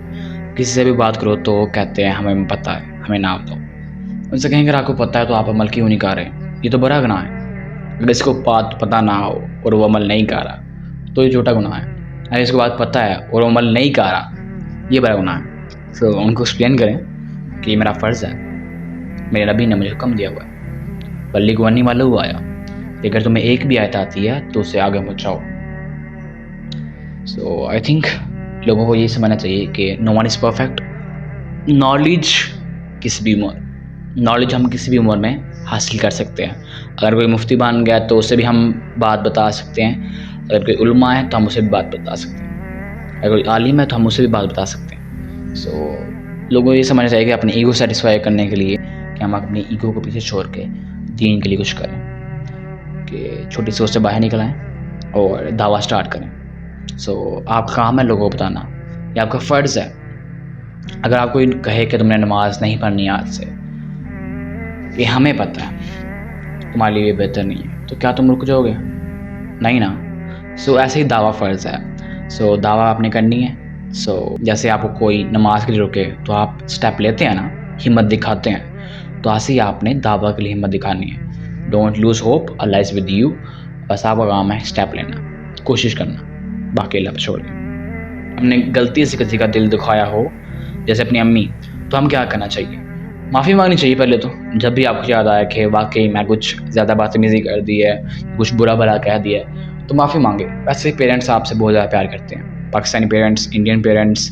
کسی سے بھی بات کرو تو کہتے ہیں ہمیں پتہ ہے، ہمیں نام دو. ان سے کہیں اگر آپ کو پتہ ہے تو آپ عمل کیوں نہیں کر رہے؟ یہ تو بڑا گناہ ہے. اگر اس کو بات پتہ نہ ہو اور وہ عمل نہیں کر رہا تو یہ چھوٹا گناہ ہے. اگر اس کو بات پتہ ہے اور وہ عمل نہیں کر رہا یہ بڑا گناہ ہے. سو ان کو ایکسپلین کریں کہ یہ میرا فرض ہے، میرے نبی نے مجھے حکم دیا ہوا ہے، بلغوا انی ولو آیا، اگر تمہیں ایک بھی آیت آتی ہے تو اسے آگے پہنچاؤ. سو آئی تھنک لوگوں کو یہ سمجھنا چاہیے کہ نو ون از پرفیکٹ. نالج ہم کسی بھی عمر میں حاصل کر سکتے ہیں. اگر کوئی مفتی بن گیا تو اسے بھی ہم بات بتا سکتے ہیں، اگر کوئی علماء ہے تو ہم اسے بھی بات بتا سکتے ہیں، اگر کوئی عالم ہے تو ہم اسے بھی بات بتا سکتے ہیں. سو لوگوں کو یہ سمجھنا چاہیے کہ اپنے ایگو سیٹسفائی کرنے کے لیے کہ ہم اپنے ایگو کو پیچھے چھوڑ کے دین کے لیے کچھ کریں، کہ چھوٹی سوچ سے باہر نکل آئیں اور دعویٰ سٹارٹ کریں. سو آپ کا کام ہے لوگوں کو بتانا، یہ آپ کا فرض ہے. اگر آپ کوئی کہے کہ تم نے نماز نہیں پڑھنی آج سے، یہ ہمیں پتہ ہے تمہارے لیے بہتر نہیں ہے، تو کیا تم رک جاؤ گے؟ نہیں نا. سو ایسے ہی دعویٰ فرض ہے. سو دعویٰ آپ نے کرنی ہے. سو جیسے آپ کو کوئی نماز کے لیے روکے تو آپ سٹیپ لیتے ہیں نا، ہمت دکھاتے ہیں، تو ایسے ہی آپ نے دعویٰ کے لیے ہمت دکھانی ہے. Don't lose hope, Allah is with you. بس آپ کا کام ہے سٹیپ لینا، کوشش کرنا، باقی اللہ پہ چھوڑ دیں. ہم نے غلطی سے کسی کا دل دکھایا ہو، جیسے اپنی امی، تو ہم کیا کرنا چاہیے؟ معافی مانگنی چاہیے پہلے تو. جب بھی آپ کو یاد آیا کہ واقعی میں کچھ زیادہ بدتمیزی کر دی ہے، کچھ برا بھلا کہہ دیا ہے، تو معافی مانگے. ویسے پیرنٹس آپ سے بہت زیادہ پیار کرتے ہیں. پاکستانی پیرنٹس، انڈین پیرنٹس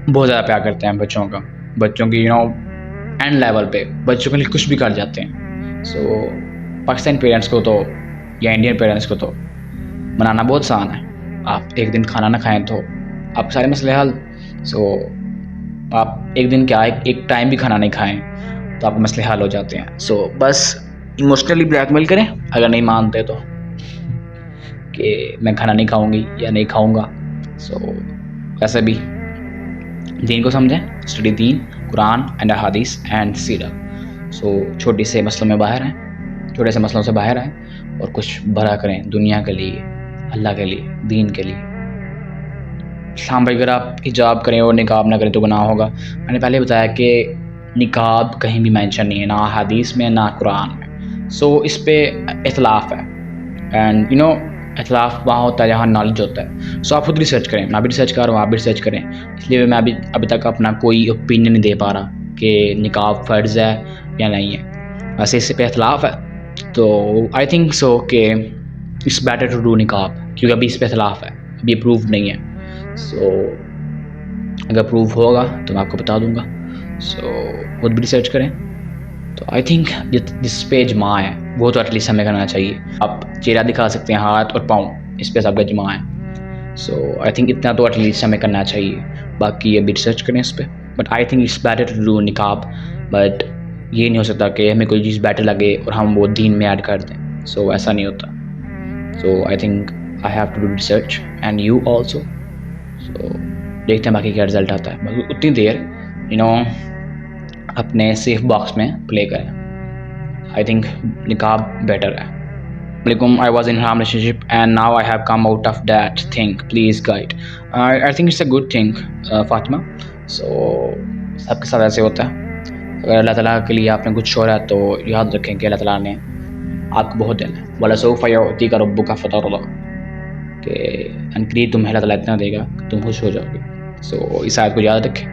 بہت زیادہ پیار کرتے ہیں بچوں کی اینڈ لیول پہ بچوں کے لیے کچھ بھی کر جاتے ہیں. سو پاکستانی پیرنٹس کو تو یا انڈین پیرنٹس کو تو منانا بہت آسان ہے. آپ ایک دن کھانا نہ کھائیں تو آپ سارے مسئلے حل. سو آپ ایک دن کیا ایک ٹائم بھی کھانا نہیں کھائیں تو آپ کے مسئلے حل ہو جاتے ہیں. سو بس ایموشنلی بلیک میل کریں اگر نہیں مانتے تو کہ میں کھانا نہیں کھاؤں گی یا نہیں کھاؤں گا. سو ویسے بھی دین کو سمجھیں, اسٹڈی دین, قرآن اینڈ احادیث اینڈ سیرت. سو چھوٹی سے مسئلوں میں باہر آئیں, چھوٹے سے مسئلوں سے باہر آئیں اور کچھ بڑا کریں دنیا کے لیے, اللہ کے لیے, دین کے لیے. اسلام بھائی اگر آپ حجاب کریں اور نقاب نہ کریں تو گناہ ہوگا. میں نے پہلے بتایا کہ نقاب کہیں بھی مینشن نہیں ہے, نہ حدیث میں نہ قرآن میں. سو اس پہ اختلاف ہے اینڈ اختلاف وہاں ہوتا ہے جہاں نالج ہوتا ہے. سو آپ خود ریسرچ کریں, میں بھی ریسرچ کر رہا ہوں, آپ بھی ریسرچ کریں. اس لیے میں ابھی تک اپنا کوئی اوپینین نہیں دے پا رہا کہ نقاب فرض ہے یا نہیں ہے. ویسے اس پہ اختلاف ہے تو آئی تھنک سو کہ اٹس بیٹر ٹو ڈو نقاب, کیونکہ ابھی اس پہ اختلاف ہے, ابھی اپروو نہیں ہے. سو اگر اپروو ہوگا تو میں آپ کو بتا دوں گا. سو خود بھی ریسرچ کریں. تو آئی تھنک جس پہ اجماع ہے وہ تو ایٹ لیسٹ ہمیں کرنا چاہیے. آپ چہرہ دکھا سکتے ہیں, ہاتھ اور پاؤں, اس پہ سب کا اجماع ہے. سو آئی تھنک اتنا تو ایٹ لیسٹ ہمیں کرنا چاہیے. باقی ابھی ریسرچ کریں اس پہ. But I think it's better to do نقاب. بٹ یہ نہیں ہو سکتا کہ ہمیں کوئی چیز بیٹر لگے اور ہم وہ دین میں ایڈ کر دیں. سو ایسا نہیں ہوتا. So I think I have to do research and you also. So دیکھتے ہیں باقی کیا رزلٹ آتا ہے. اتنی دیر اپنے سیف باکس میں پلے کریں. آئی تھنک نقاب بیٹر ہے. Alaikum, I was in a relationship and now I have come out of that thing. Please guide. I think it's a good thing, Fatima. So سب کے ساتھ ایسے ہوتا ہے. اگر اللہ تعالیٰ کے لیے آپ نے کچھ چھوڑا تو یاد رکھیں کہ اللہ تعالیٰ نے آپ کو بہت دینا ہے. وَلَسَوْفَ يُعْطِيكَ رَبُّكَ فَتَرْضَىٰ, کہ انقریب تمہیں اللہ تعالیٰ اتنا دے گا کہ تم خوش ہو جاؤ گے. سو اس آیت کو یاد رکھیں.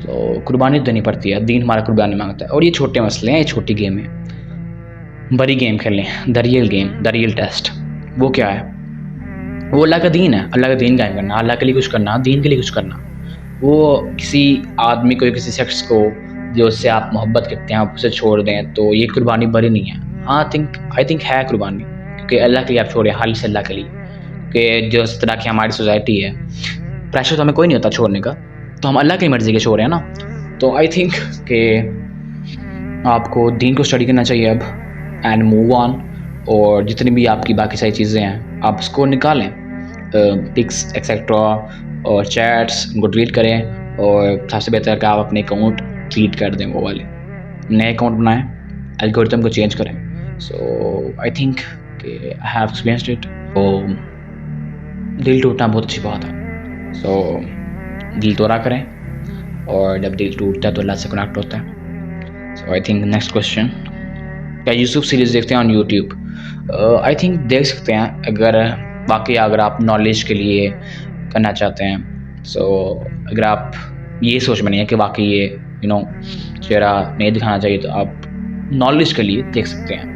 تو قربانی دینی پڑتی ہے, دین ہمارا قربانی مانگتا ہے. اور یہ چھوٹے مسئلے ہیں, یہ چھوٹی گیم ہے. بڑی گیم کھیل لیں, دا real game, the real test. وہ کیا ہے؟ وہ اللہ کا دین ہے. اللہ کا دین قائم کرنا, اللہ کے لیے کچھ کرنا, دین کے لیے کچھ کرنا. وہ کسی آدمی کو یا کسی شخص کو جو اس سے آپ محبت کرتے ہیں آپ اسے چھوڑ دیں تو یہ قربانی بڑی نہیں ہے. ہاں آئی تھنک ہے قربانی, کیونکہ اللہ کے لیے آپ چھوڑیں, خالص اللہ کے لیے. کہ جو اس طرح کی ہماری سوسائٹی ہے, پریشر تو ہمیں کوئی نہیں ہوتا چھوڑنے کا, تو ہم اللہ کی مرضی کے چھوڑ رہے ہیں نا. تو آئی تھنک کہ آپ کو دین کو اسٹڈی کرنا چاہیے اب اینڈ موو آن. اور جتنی بھی آپ کی باقی ساری چیزیں ہیں آپ اس کو نکالیں, پکس ایکسیکٹرا اور چیٹس, ان کو ڈیلیٹ کریں. اور سب سے بہتر کہ آپ اپنے اکاؤنٹ ڈیلیٹ کر دیں, وہ والے نئے اکاؤنٹ بنائیں, الگورتھم کو چینج کریں. سو آئی تھنک کہ آئی ہیو ایکسپیرینسڈ اٹ. تو دل ٹوٹنا بہت اچھی بات ہے. سو دل توڑا کریں, اور جب دل ٹوٹتا ہے تو اللہ سے کنیکٹ ہوتا ہے. So I think next question, کیا یوسف سیریز دیکھتے ہیں آن یوٹیوب؟ آئی تھنک دیکھ سکتے ہیں اگر واقعی اگر آپ نالج کے لیے کرنا چاہتے ہیں. سو اگر آپ یہ سوچ میں نہیں ہے کہ واقعی یہ چہرہ نہیں دکھانا چاہیے تو آپ نالج کے لیے دیکھ سکتے ہیں.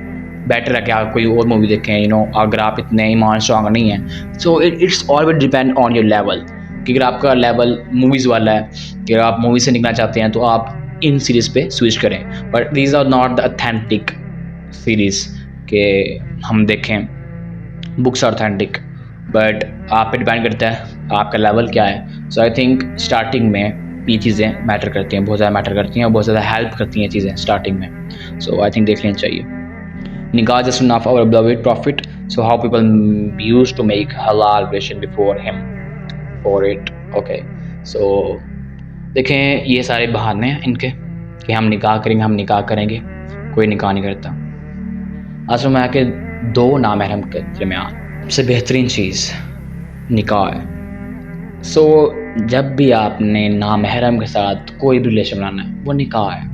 بیٹر ہے کہ آپ کوئی اور مووی دیکھیں اگر آپ اتنے ایمان اسٹرانگ نہیں ہیں. So it's always depend on your level, کہ اگر آپ کا لیول موویز والا ہے, کہ اگر آپ مووی سے نکلنا چاہتے ہیں تو آپ ان سیریز پہ سوئچ کریں. But these are not the authentic series کہ ہم دیکھیں, بکس آر اتھینٹک, بٹ آپ پہ ڈیپینڈ کرتا ہے آپ کا لیول کیا ہے. سو آئی تھنک اسٹارٹنگ میں یہ چیزیں میٹر کرتی ہیں, بہت زیادہ میٹر کرتی ہیں, اور بہت زیادہ ہیلپ کرتی ہیں چیزیں اسٹارٹنگ میں. سو آئی تھنک دیکھ لینی چاہیے. نکاح is a sunnah of our beloved prophet. So how people used to make halal creation before him for it. Okay. So دیکھیں یہ سارے بہانے ہیں ان کے کہ ہم نکاح کریں گے, کوئی نکاح نہیں کرتا. اصل میں کہ دو نامحرم کے درمیان سب سے بہترین چیز نکاح ہے. سو جب بھی آپ نے نامحرم کے ساتھ کوئی بھی ریلیشن بنانا ہے وہ نکاح ہے.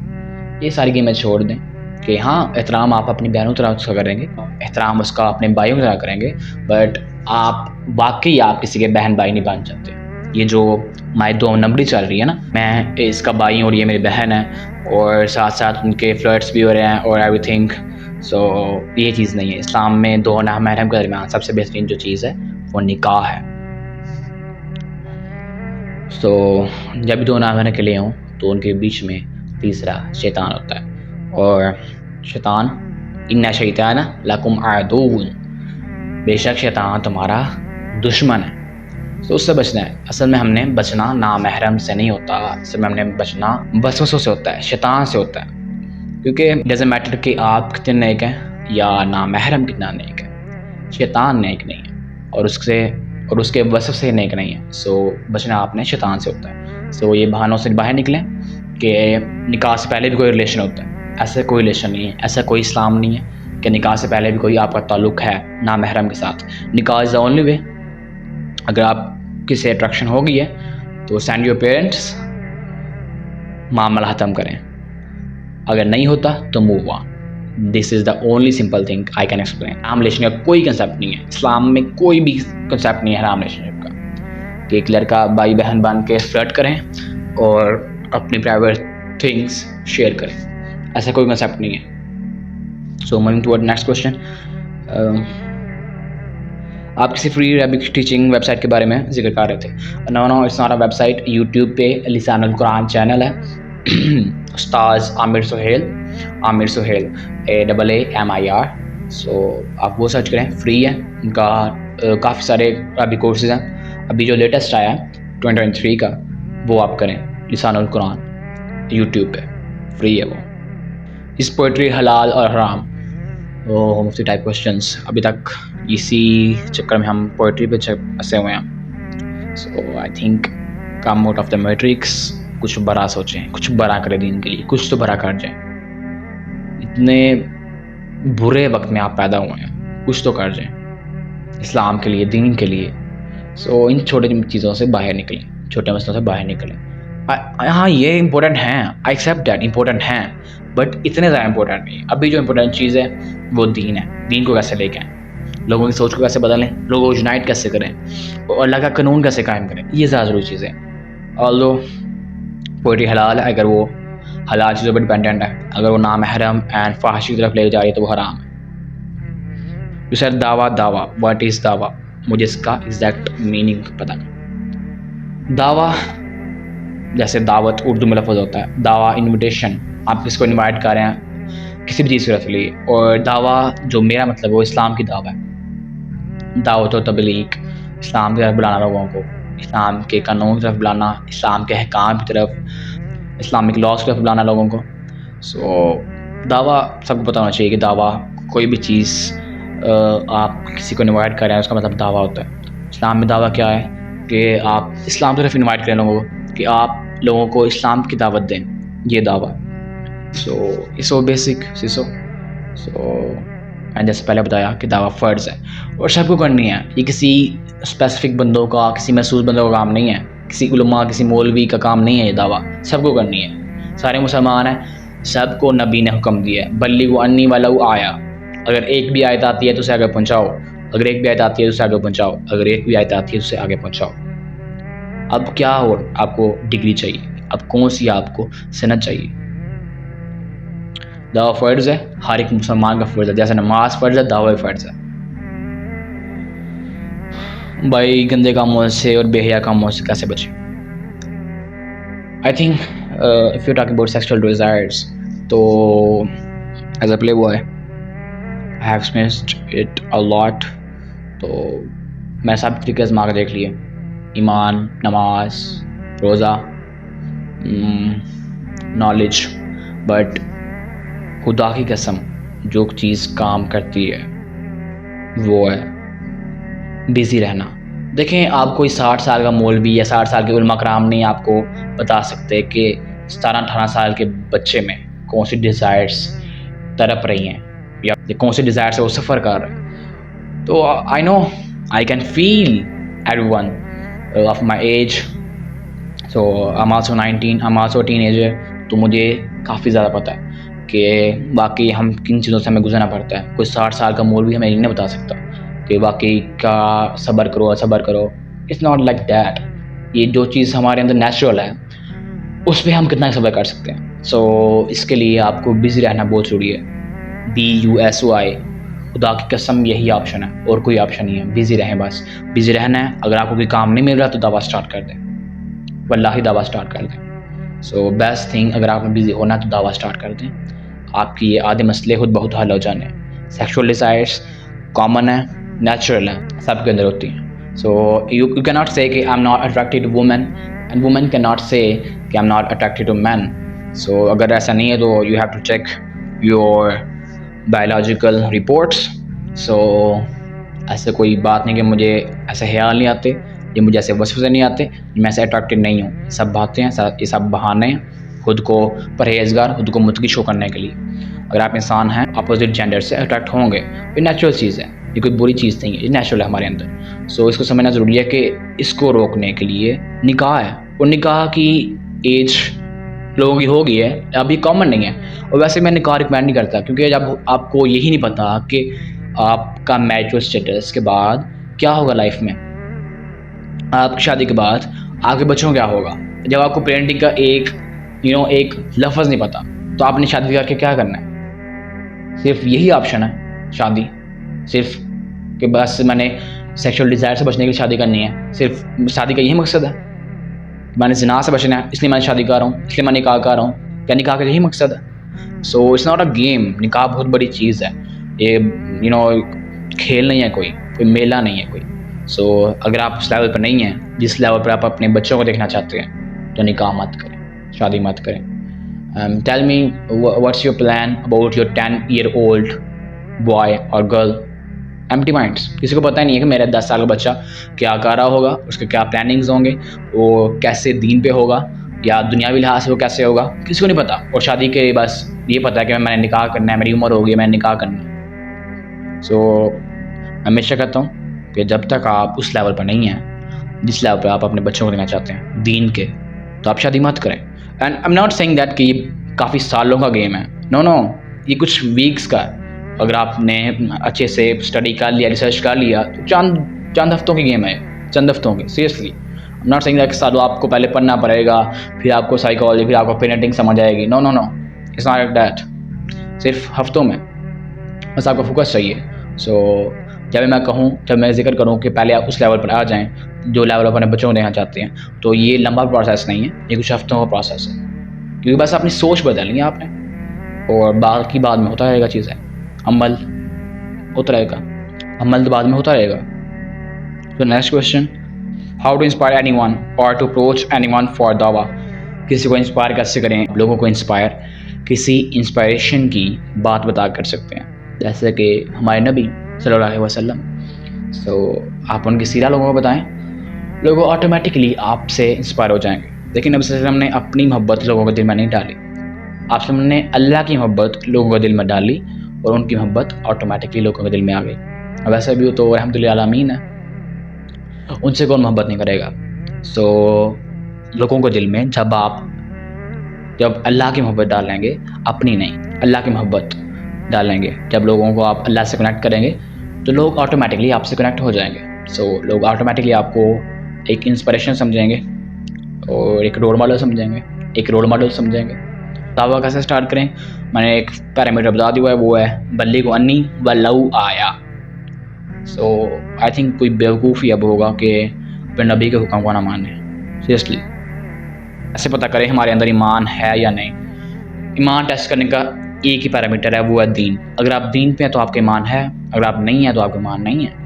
یہ ساری گیمیں چھوڑ دیں کہ ہاں احترام آپ اپنی بہنوں طرح اس کا کریں گے, احترام اس کا اپنے بھائیوں کی طرح کریں گے, بٹ آپ واقعی آپ کسی کے بہن بھائی نہیں بن جاتے. یہ جو ہماری دو نمبری چل رہی ہے نا, میں اس کا بھائی اور یہ میری بہن ہے, اور ساتھ ساتھ ان کے فلرٹس بھی ہو رہے ہیں اور ایوری تھنگ. سو یہ چیز نہیں ہے. اسلام میں دو نامحرم کے درمیان سب سے بہترین جو چیز ہے وہ نکاح ہے. سو جب بھی دو نامحرم کے لیے ہوں تو ان کے بیچ میں تیسرا شیطان ہوتا ہے, اور شیطان ان شیطان لکم عدو، بے شک شیطان تمہارا دشمن ہے. تو اس سے بچنا ہے. اصل میں ہم نے بچنا نامحرم سے نہیں ہوتا، اصل میں ہم نے بچنا وسوسوں سے ہوتا ہے، شیطان سے ہوتا ہے. کیونکہ ڈزنٹ میٹر کہ آپ کتنے نیک ہیں یا نامحرم کتنا نیک ہے، شیطان نیک نہیں ہے اور اس کے وسوسے نیک نہیں ہے. سو بچنا آپ نے شیطان سے ہوتا ہے. سو یہ بہانوں سے باہر نکلیں کہ نکاح سے پہلے بھی کوئی ریلیشن ہوتا ہے. ایسا کوئی ریلیشن نہیں ہے، ایسا کوئی اسلام نہیں ہے کہ نکاح سے پہلے بھی کوئی آپ کا تعلق ہے نامحرم کے ساتھ. نکاح از دا اونلی وے. اگر آپ کسی اٹریکشن ہو گئی ہے تو سینڈ یور پیرنٹس، معاملہ ختم کریں. اگر نہیں ہوتا تو move on. This is the only simple thing I can explain. حرام ریلیشن کا کوئی کنسیپٹ نہیں ہے اسلام میں، کوئی بھی کنسیپٹ نہیں ہے حرام ریلیشن شپ کا کہ ایک لڑکا بھائی بہن بن کے فلرٹ کریں اور اپنی پرائیویٹ تھنگس شیئر کریں. ایسا کوئی کنسیپٹ نہیں ہے. So moving toward next question. آپ کسی free Arabic teaching website کے بارے میں ذکر کر رہے تھے. No it's not a website. YouTube پہ لسان القرآن چینل ہے، استاذ عامر سہیل AAAMIR. سو آپ وہ سرچ کریں، فری ہے. ان کا کافی سارے عربی کورسز ہیں. ابھی جو لیٹسٹ آیا ہے 2023 کا وہ آپ کریں، لسان القرآن یوٹیوب پہ فری ہے وہ. اس پوئٹری حلال اور حرام، وہ مفتی ٹائپ کوشچنس. ابھی تک اسی چکر میں ہم پوئٹری پہ پھنسے ہوئے ہیں. So I think come out of the matrix, کچھ بڑا سوچیں، کچھ بڑا کریں دین کے لیے، کچھ تو بڑا کر جائیں. اتنے برے وقت میں آپ پیدا ہوئے ہیں، کچھ تو کر جائیں اسلام کے لیے، دین کے لیے. سو ان چھوٹی چیزوں سے باہر نکلیں، چھوٹے مسئلوں سے باہر نکلیں. ہاں یہ امپورٹنٹ ہیں، آئی ایکسیپٹ دیٹ، امپورٹنٹ ہیں، بٹ اتنے زیادہ امپورٹنٹ نہیں. ابھی جو امپورٹنٹ چیز ہے وہ دین ہے. دین کو کیسے لے کے آئیں، لوگوں کی سوچ کو کیسے بدلیں، لوگوں کو یونائٹ کیسے کریں، اور اللہ کا قانون کیسے قائم کریں، یہ زیادہ ضروری چیزیں. آلدو پوئٹری حلال ہے، اگر وہ حلال چیزوں پر ڈپینڈنٹ ہے. اگر وہ نامحرم اینڈ فحاشی کی طرف لے جا رہی ہے تو وہ حرام ہے. یو سیڈ دعویٰ، واٹ از دعویٰ؟ مجھے اس کا ایگزیکٹ میننگ پتہ نہیں. دعویٰ جیسے دعوت اردو میں لفظ ہوتا ہے، دعویٰ انویٹیشن، آپ کس کو انوائٹ کر رہے ہیں کسی بھی چیز کی طرف لیے. اور دعویٰ جو میرا مطلب وہ اسلام کی دعوت ہے. دعوت و تبلیغ، اسلام کی طرف بلانا لوگوں کو، اسلام کے قانون کی طرف بلانا، اسلام کے احکام کی طرف، اسلامک لاس کی طرف بلانا لوگوں کو. سو دعویٰ سب کو پتہ ہونا چاہیے کہ دعویٰ کوئی بھی چیز آپ کسی کو انوائٹ کر رہے ہیں اس کا مطلب دعویٰ ہوتا ہے. اسلام میں دعویٰ کیا ہے کہ آپ اسلام کی طرف انوائٹ کریں لوگوں کو، کہ آپ لوگوں کو اسلام کی دعوت دیں، یہ دعویٰ. سو بیسک سو میں جیسے پہلے بتایا کہ دعویٰ فرض ہے اور سب کو کرنی ہے. یہ کسی اسپیسیفک بندوں کا، کسی محسوس بندوں کا کام نہیں ہے، کسی علماء، کسی مولوی کا کام نہیں ہے. یہ دعویٰ سب کو کرنی ہے. سارے مسلمان ہیں، سب کو نبی نے حکم دیا ہے، بلغوا انی ولو آیا. اگر ایک بھی آیت آتی ہے تو اسے آگے پہنچاؤ، اگر ایک بھی آیت آتی ہے تو اسے آگے پہنچاؤ، اگر ایک بھی آیت آتی ہے تو اسے آگے پہنچاؤ. اب کیا ہو، آپ کو ڈگری چاہیے، اب کون سی آپ کو سند چاہیے. دعویٰ فرض ہے، ہر ایک مسلمان کا فرض ہے. جیسے نماز فرض ہے، دعویٰ فرض ہے. بھائی گندے کاموں سے اور بے حیا کاموں سے کیسے بچیں؟ I think if you talk about sexual desires, تو as a playboy I have experienced it a lot. تو میں سب طریقے آزما کے دیکھ لیے، ایمان، نماز، روزہ، نالج. بٹ خدا کی قسم جو چیز کام کرتی ہے وہ ہے بزی رہنا. دیکھیں آپ کوئی 60 سال کا مولوی یا 60 سال کے علماء کرام نہیں آپ کو بتا سکتے کہ 17-18 سال کے بچے میں کون سی ڈیزائرس تڑپ رہی ہیں یا کون سی ڈیزائر سے وہ سفر کر رہے ہیں. تو I know I can feel every one of my age. So I'm also 19, I'm also a teenager. تو مجھے کافی زیادہ پتہ ہے کہ باقی ہم کن چیزوں سے ہمیں گزرنا پڑتا ہے. کوئی 60 سال کا مولوی ہمیں نہیں بتا سکتا کہ باقی کا صبر کرو، صبر کرو. It's not like that. یہ جو چیز ہمارے اندر نیچرل ہے اس پہ ہم کتنا صبر کر سکتے ہیں. سو اس کے لیے آپ کو بزی رہنا بہت ضروری ہے. BUSY، خدا کی قسم یہی آپشن ہے اور کوئی آپشن نہیں ہے. بزی رہیں، بس بزی رہنا ہے. اگر آپ کو کوئی کام نہیں مل رہا تو دعویٰ اسٹارٹ کر دیں، واللہ دعویٰ اسٹارٹ کر دیں. سو بیسٹ تھنگ، اگر آپ نے بزی ہونا ہے تو دعویٰ اسٹارٹ کر دیں. آپ کی یہ آدھے مسئلے خود بہت حل ہو جانے ہیں. سیکشول ڈیزائرس کامن ہے, نیچرل ہے, سب کے اندر ہوتی ہیں. سو یو کی ناٹ سے کہ I am not attracted to women and women کی ناٹ سے کہ I am not attracted to men. So اگر ایسا نہیں ہے تو you have to check your biological reports. So ایسے کوئی بات نہیں کہ مجھے ایسے خیال نہیں آتے یا مجھے ایسے وسوسے نہیں آتے, میں ایسے اٹریکٹیڈ نہیں ہوں. سب باتیں ہیں, یہ سب بہانے ہیں خود کو پرہیزگار, خود کو متقی شو کرنے کے لیے. اگر آپ انسان ہیں اپوزٹ جینڈر سے اٹریکٹ ہوں گے, یہ نیچرل چیز ہے, یہ کوئی بری چیز نہیں ہے, یہ نیچرل ہے ہمارے اندر. سو اس کو سمجھنا ضروری ہے کہ اس کو روکنے کے لیے نکاح ہے, اور نکاح کی ایج لوگوں کی ہو گئی ہے, اب یہ کامن نہیں ہے. اور ویسے میں نکاح ریکمینڈ نہیں کرتا, کیونکہ جب آپ کو یہی نہیں پتا کہ آپ کا میچور اسٹیٹس کے بعد کیا ہوگا لائف میں, آپ کی شادی کے بعد آپ کے بچوں کیا ہوگا. جب آپ کو پیرنٹنگ کا ایک لفظ نہیں پتا, تو آپ نے شادی کر کے کیا کرنا ہے. صرف یہی آپشن ہے شادی, صرف کہ بس میں نے سیکشول ڈیزائر سے بچنے کے لیے شادی کرنی ہے, صرف شادی کا یہی مقصد ہے. میں نے زنا سے بچنا ہے اس لیے میں شادی کر رہا ہوں, اس لیے میں نکاح کر رہا ہوں, کیا نکاح کا یہی مقصد ہے. So it's not a game. نکاح بہت بڑی چیز ہے, یہ کھیل نہیں ہے, کوئی میلہ نہیں ہے کوئی. سو اگر آپ اس لیول پر نہیں ہیں جس لیول پر آپ اپنے بچوں کو دیکھنا چاہتے ہیں, تو نکاح مت کریں, شادی مت کریں. Tell me what's your plan about your 10-year-old boy or girl. Empty minds. کسی کو پتہ نہیں ہے کہ میرا 10 سال کا بچہ کیا کر رہا ہوگا, اس کے کیا پلاننگز ہوں گے, وہ کیسے دین پہ ہوگا یا دنیاوی لحاظ سے وہ کیسے ہوگا, کسی کو نہیں پتا. اور شادی کے بس یہ پتا ہے کہ میں نے نکاح کرنا ہے, میری عمر ہوگی, میں نے نکاح کرنا ہے. سو میں ہمیشہ کہتا ہوں کہ جب تک آپ اس لیول پر نہیں ہیں جس لیول پہ آپ اپنے بچوں کو دینا چاہتے ہیں دین کے, تو آپ شادی مت کریں. And I am not saying that کہ یہ کافی سالوں کا گیم ہے, نو, یہ کچھ ویکس کا ہے. اگر آپ نے اچھے سے اسٹڈی کر لیا, ریسرچ کر لیا, تو چند ہفتوں کی گیم ہے, چند ہفتوں کی. Seriously I am not saying that کہ سالوں آپ کو پہلے پڑھنا پڑے گا, پھر آپ کو سائیکالوجی, پھر آپ کو پیرنٹنگ سمجھ آئے گی. نو, اٹس ناٹ لائک دیٹ. صرف ہفتوں میں بس آپ کو فوکس چاہیے. سو جب میں کہوں, جب میں ذکر کروں کہ پہلے آپ اس لیول پر آ جائیں جو لیول اپنے بچوں کو دینا چاہتے ہیں, تو یہ لمبا پروسیس نہیں ہے, یہ کچھ ہفتوں کا پروسیس ہے. کیونکہ بس اپنی سوچ بدلنی ہے آپ نے, اور باقی بعد میں ہوتا رہے گا چیزیں, عمل ہوتا رہے گا, عمل تو بعد میں ہوتا رہے گا. تو next question, how to inspire anyone اور to approach anyone for دعویٰ. کسی کو انسپائر کیسے کریں, لوگوں کو انسپائر کسی انسپائریشن کی بات بتا کر سکتے ہیں, جیسے کہ ہمارے نبی صلی اللہ علیہ وسلم. سو آپ ان کی سیرہ لوگوں کو بتائیں, لوگ آٹومیٹکلی آپ سے انسپائر ہو جائیں گے. لیکن نبی صلی اللہ علیہ وسلم نے اپنی محبت لوگوں کے دل میں نہیں ڈالی, آپ صلی اللہ علیہ وسلم نے اللہ کی محبت لوگوں کے دل میں ڈالی, اور ان کی محبت آٹومیٹکلی لوگوں کے دل میں آ گئی. اب ایسا بھی ہو تو رحمۃ اللہ عالمین ہے, ان سے کون محبت نہیں کرے گا. سو لوگوں کے دل میں جب اللہ کی محبت ڈالیں گے, اپنی نہیں, اللہ کی محبت ڈالیں گے, جب لوگوں کو آپ اللہ سے کنیکٹ کریں گے, تو لوگ آٹومیٹکلی آپ سے کنیکٹ ہو جائیں گے. سو لوگ آٹومیٹکلی آپ کو ایک انسپریشن سمجھیں گے, اور ایک رول ماڈل سمجھیں گے. دعویٰ کیسے اسٹارٹ کریں, میں نے ایک پیرامیٹر بتا دیا ہے, وہ ہے بلیغ انی ولو آیا. سو آئی تھنک کوئی بیوقوف ہی اب ہوگا کہ اپنے نبی کے حکم کو نہ مانے. سیریسلی ایسے پتہ کریں ہمارے اندر ایمان ہے یا نہیں. ایمان ٹیسٹ کرنے کا ایک ہی پیرامیٹر ہے, وہ ہے دین. اگر آپ دین پہ ہیں تو آپ کا ایمان ہے, اگر آپ نہیں ہیں تو آپ کا ایمان نہیں ہے.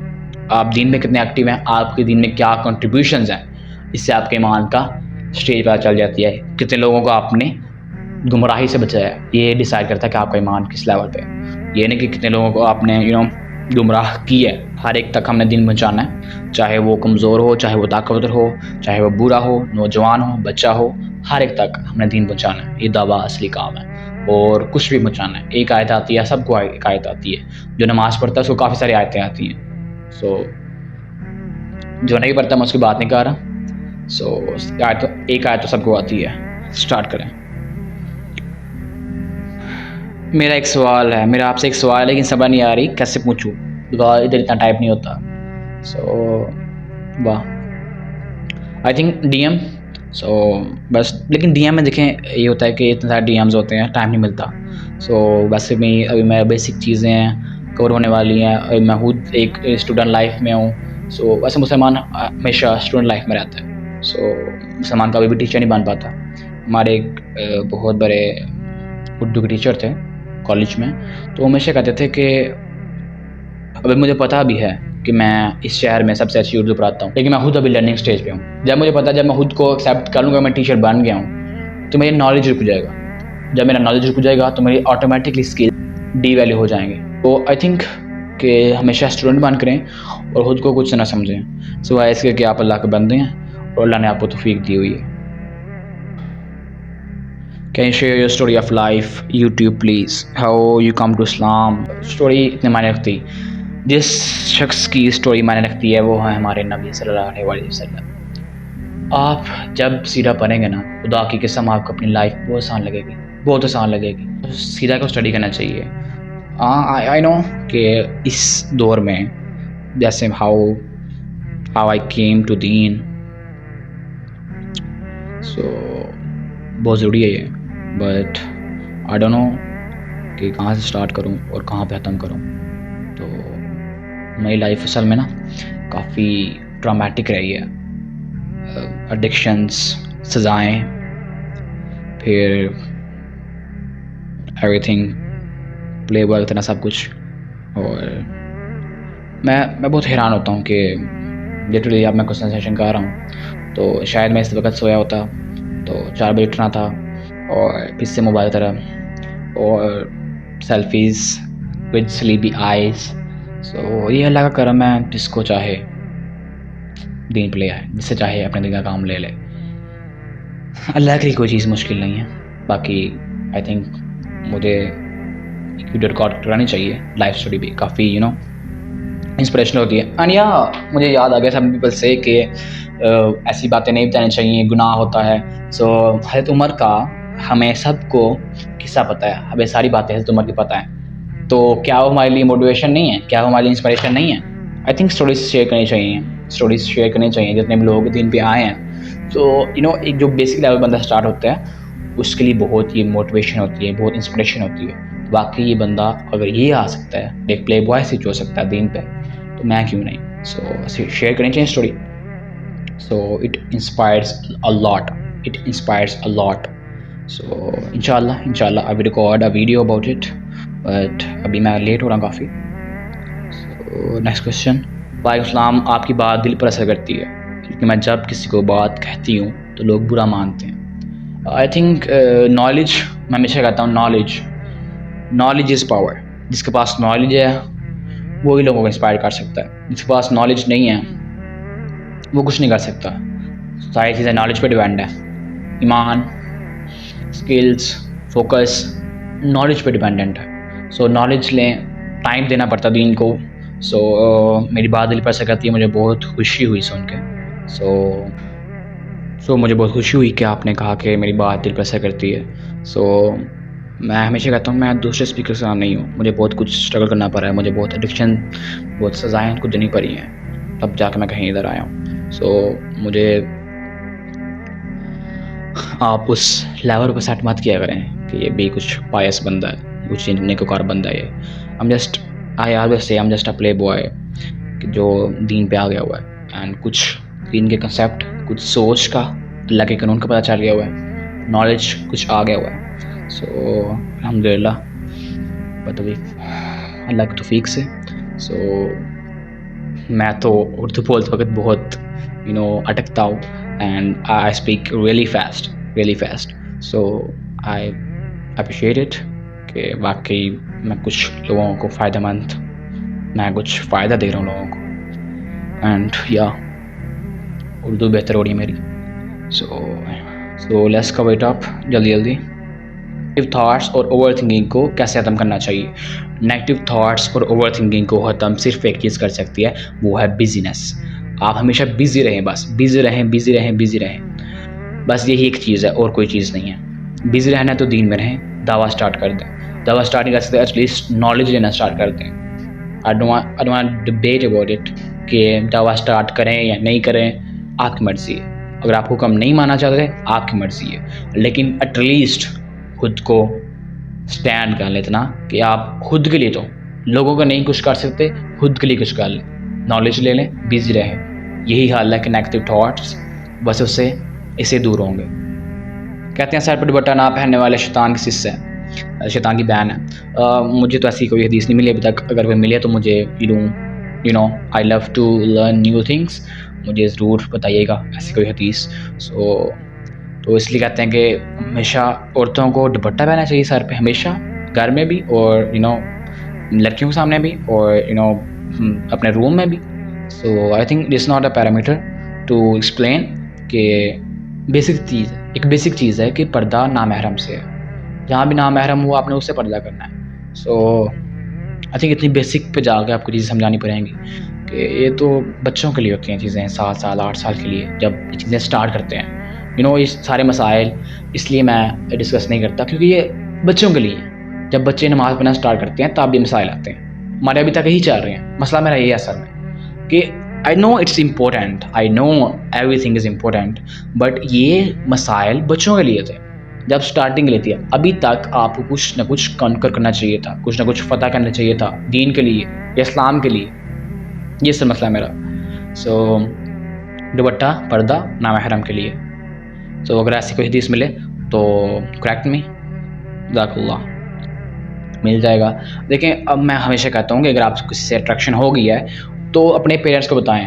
آپ دین میں کتنے ایکٹیو ہیں, آپ کے دین میں کیا کنٹریبیوشنز ہیں, اس سے آپ کے ایمان کا اسٹیج پتہ چل جاتی ہے. کتنے لوگوں کو آپ نے گمراہی سے بچایا ہے, یہ ڈیسائیڈ کرتا ہے کہ آپ کا ایمان کس لیول پہ ہے. یہ نہیں کہ کتنے لوگوں کو آپ نے گمراہ کی ہے. ہر ایک تک ہم نے دین پہنچانا ہے, چاہے وہ کمزور ہو, چاہے وہ طاقتور ہو, چاہے وہ بوڑھا ہو, نوجوان ہو, بچہ ہو, ہر ایک تک ہم نے دین پہنچانا ہے. یہ دعویٰ اصلی کام ہے, اور کچھ بھی پہنچانا ہے. ایک آیت آتی ہے, سب کو ایک آیت آتی ہے. جو نماز پڑھتا ہے اس کو کافی ساری آیتیں آتی ہیں. سو جو نہیں پڑھتا میں اس کی بات نہیں کر رہا. سو ایک آیت تو سب کو آتی ہے. اسٹارٹ کریں. میرا آپ سے ایک سوال ہے, لیکن سمجھ نہیں آ رہی کیسے پوچھوں, ادھر اتنا ٹائپ نہیں ہوتا. سو واہ, آئی تھنک ڈی ایم. سو بس, لیکن ڈی ایم میں دیکھیں یہ ہوتا ہے کہ اتنے سارے ڈی ایم ہوتے ہیں, ٹائم نہیں ملتا. سو ویسے بھی ابھی میں بیسک چیزیں کور ہونے والی ہیں. ابھی میں خود ایک اسٹوڈنٹ لائف میں ہوں. سو ویسے مسلمان ہمیشہ اسٹوڈنٹ لائف میں رہتا ہے. سو مسلمان کبھی بھی ٹیچر نہیں بن پاتا. ہمارے ایک بہت بڑے اردو کے ٹیچر تھے کالج میں, تو ہمیشہ کہتے تھے کہ ابھی مجھے پتہ بھی ہے کہ میں اس شہر میں سب سے اچھی اردو پڑھاتا ہوں، لیکن میں خود ابھی لرننگ سٹیج پہ ہوں. جب مجھے پتہ جب میں خود کو ایکسیپٹ کر لوں گا میں ٹیچر بن گیا ہوں تو میری نالج رک جائے گا. جب میرا نالج رک جائے گا تو میری آٹومیٹکلی اسکل ڈی ویلیو ہو جائیں گے. تو آئی تھنک کہ ہمیشہ اسٹوڈنٹ بن کریں اور خود کو کچھ نہ سمجھیں، سوائے اس کے کہ آپ اللہ کے بندے ہیں اور اللہ نے آپ کو توفیق دی ہوئی ہے. Can you share your story of life, YouTube please? How you come to Islam? Story اتنے معنی رکھتی. جس شخص کی اسٹوری معنی رکھتی ہے وہ ہے ہمارے نبی صلی اللہ علیہ وسلم. آپ جب سیرہ پڑھیں گے نا، خدا کی قسم آپ کو اپنی لائف بہت آسان لگے گی، بہت آسان لگے گی. سیرہ کو اسٹڈی کرنا چاہیے. آئی نو کہ اس دور میں جیسے ہاؤ آئی کیم ٹو دین، سو بہت ضروری ہے یہ، بٹ آئی ڈونٹ نو کہ کہاں سے اسٹارٹ کروں اور کہاں پہ ختم کروں. تو میری لائف اصل میں نا کافی ڈرامیٹک رہی ہے. ایڈکشنس، سزائیں، پھر ایوری تھنگ پلے بوائے اتنا سب کچھ. اور میں بہت حیران ہوتا ہوں کہ لٹرلی اب میں کچھ سینسیشن کر رہا ہوں تو شاید میں اس وقت سویا ہوتا تو 4 بجے اٹھنا تھا اور پھر سے موبائل طرف اور سیلفیز ود سلیپی آئیز. سو یہ اللہ کا کرم ہے، جس کو چاہے دین پہ لے آئے، جس سے چاہے اپنے دین کا کام لے لے. اللہ کے لیے کوئی چیز مشکل نہیں ہے. باقی آئی تھنک مجھے ایک ویڈیو ریکارڈ کرانی چاہیے لائف اسٹوری بھی، کافی انسپریشنل ہوتی ہے. اینڈ یا مجھے یاد آ گیا سم پیپل سے کہ ایسی باتیں نہیں بتانی چاہیے، گناہ ہوتا ہے. سو حضرت عمر کا ہمیں سب کو قصہ پتہ ہے، ہمیں ساری باتیں حضرت عمر کی پتہ ہیں. تو کیا وہ ہمارے لیے موٹیویشن نہیں ہے؟ کیا وہ ہمارے لیے انسپریشن نہیں ہے؟ آئی تھنک اسٹوریز شیئر کرنی چاہیے، اسٹوریز شیئر کرنی چاہیے. جتنے بھی لوگ دین پہ آئے ہیں تو ایک جو بیسک لیول بندہ اسٹارٹ ہوتا ہے اس کے لیے بہت یہ موٹیویشن ہوتی ہے، بہت انسپریشن ہوتی ہے. واقعی یہ بندہ اگر یہ آ سکتا ہے، ایک پلے بوائے سے جو سکتا ہے دین پہ، تو میں کیوں نہیں؟ سو شیئر کرنی چاہیے story. So it inspires a lot. So انشاءاللہ I will record a video about it, but ابھی میں لیٹ ہو رہا ہوں کافی. So next question. وعلیکم السلام. آپ کی بات دل پر اثر کرتی ہے کیونکہ میں جب کسی کو بات کہتی ہوں تو لوگ برا مانتے ہیں. آئی تھنک نالج، میں ہمیشہ کہتا ہوں نالج از پاور. جس کے پاس نالج ہے وہی لوگوں کو انسپائر کر سکتا ہے. جس کے پاس نالج نہیں ہے وہ کچھ نہیں کر سکتا. ساری چیزیں نالج پہ ڈیپینڈ ہے. ایمان، اسکلز، فوکس نالج پہ ڈیپینڈنٹ ہے. سو نالج لیں، ٹائم دینا پڑتا دین کو. سو میری بات دل پر اثر کرتی ہے. مجھے بہت خوشی ہوئی سن کے. سو مجھے بہت خوشی ہوئی کہ آپ نے کہا کہ میری بات دل پر اثر کرتی ہے. سو میں ہمیشہ کہتا ہوں میں دوسرے اسپیکر سے نہیں ہوں. مجھے بہت کچھ اسٹرگل کرنا پڑا ہے، مجھے بہت ایڈکشن، بہت سزائیں کچھ دینی پڑی ہیں تب جا کے میں کہیں ادھر آیا ہوں. سو مجھے آپ اس لیول پہ سیٹ مت کیا کریں کہ یہ بھی کچھ پائس بندہ ہے، کچھ نیکوکار بندہ ہے. I always say just a play boy کہ جو دین پہ آ گیا ہوا ہے اینڈ کچھ دین کے کنسیپٹ، کچھ سوچ کا، اللہ کے قانون کا پتہ چل گیا ہوا ہے، نالج کچھ آ گیا ہوا ہے. سو الحمدللہ اللہ کی توفیق سے. سو میں تو اردو بولتے وقت بہت اٹکتا ہوں and I speak really fast. So I appreciate it کہ واقعی میں کچھ لوگوں کو فائدہ مند، میں کچھ فائدہ دے رہا ہوں لوگوں کو. اینڈ یا اردو بہتر ہو رہی ہے میری. So let's cover it up جلدی. نیگیٹو تھاٹس اور اوور تھنکنگ کو کیسے ختم کرنا چاہیے؟ نیگیٹو تھاٹس اور اوور تھنکنگ کو ختم صرف ایک چیز کر سکتی ہے، وہ ہے بزینس. آپ ہمیشہ بزی رہیں، بس بزی رہیں. بس یہی ایک چیز ہے اور کوئی چیز نہیں ہے. بزی رہنا ہے تو دین میں رہیں. دعویٰ اسٹارٹ کر دیں. دعویٰ اسٹارٹ نہیں کر سکتے ایٹ لیسٹ نالج لینا اسٹارٹ کر دیں. I don't want debate about it کہ دعویٰ اسٹارٹ کریں یا نہیں کریں، آپ کی مرضی ہے. اگر آپ حکم نہیں ماننا چاہتے آپ کی مرضی ہے، لیکن ایٹ لیسٹ خود کو اسٹینڈ کر لیں اتنا کہ آپ خود کے لیے تو لوگوں کا نہیں کچھ کر سکتے، خود کے لیے کچھ کر لیں. نالج لے لیں، بزی رہیں. یہی حال ہے کہ نیگیٹو تھاٹس بس اسے دور ہوں گے. کہتے ہیں سر پر دوپٹہ نہ پہننے والے شیطان کی سس ہے. شیطان کی بہن ہے. مجھے تو ایسی کوئی حدیث نہیں ملی ابھی تک. اگر کوئی ملے تو مجھے I love to learn new things. مجھے ضرور بتائیے گا ایسی کوئی حدیث. تو اس لیے کہتے ہیں کہ ہمیشہ عورتوں کو دوپٹہ پہننا چاہیے سر پہ، ہمیشہ، گھر میں بھی اور لڑکیوں کے سامنے بھی اور اپنے روم میں بھی. So I think it is not a parameter to explain کہ ایک بیسک چیز ہے کہ پردہ نامحرم سے ہے. جہاں بھی نامحرم ہوا آپ نے اس سے پردہ کرنا ہے. سو آئی تھنک اتنی بیسک پہ جا کے آپ کو چیزیں سمجھانی پڑیں گی کہ یہ تو بچوں کے لیے ہوتی ہیں چیزیں، 7 سال 8 سال کے لیے جب یہ چیزیں اسٹارٹ کرتے ہیں. یہ سارے مسائل اس لیے میں ڈسکس نہیں کرتا کیونکہ یہ بچوں کے لیے ہیں. جب بچے نماز پڑھنا اسٹارٹ کرتے ہیں تب یہ مسائل آتے ہیں. ہمارے ابھی تک یہی چل رہے ہیں. مسئلہ میرا یہ ہے اصل میں کہ I know it's important, I know everything is important, but یہ مسائل بچوں کے لیے تھے جب اسٹارٹنگ لیتی ہے. ابھی تک آپ کو کچھ نہ کچھ کنکر کرنا چاہیے تھا، کچھ نہ کچھ فتح کرنا چاہیے تھا دین کے لیے یا اسلام کے لیے. یہ سب مسئلہ ہے میرا. سو دوپٹہ پردہ نامحرم کے لیے. سو اگر ایسی کوئی حدیث ملے تو کریکٹ می، جزاک اللہ، مل جائے گا. دیکھیں اب میں ہمیشہ کہتا ہوں کہ اگر آپ کو کسی سے اٹریکشن ہو گئی ہے تو اپنے پیرنٹس کو بتائیں،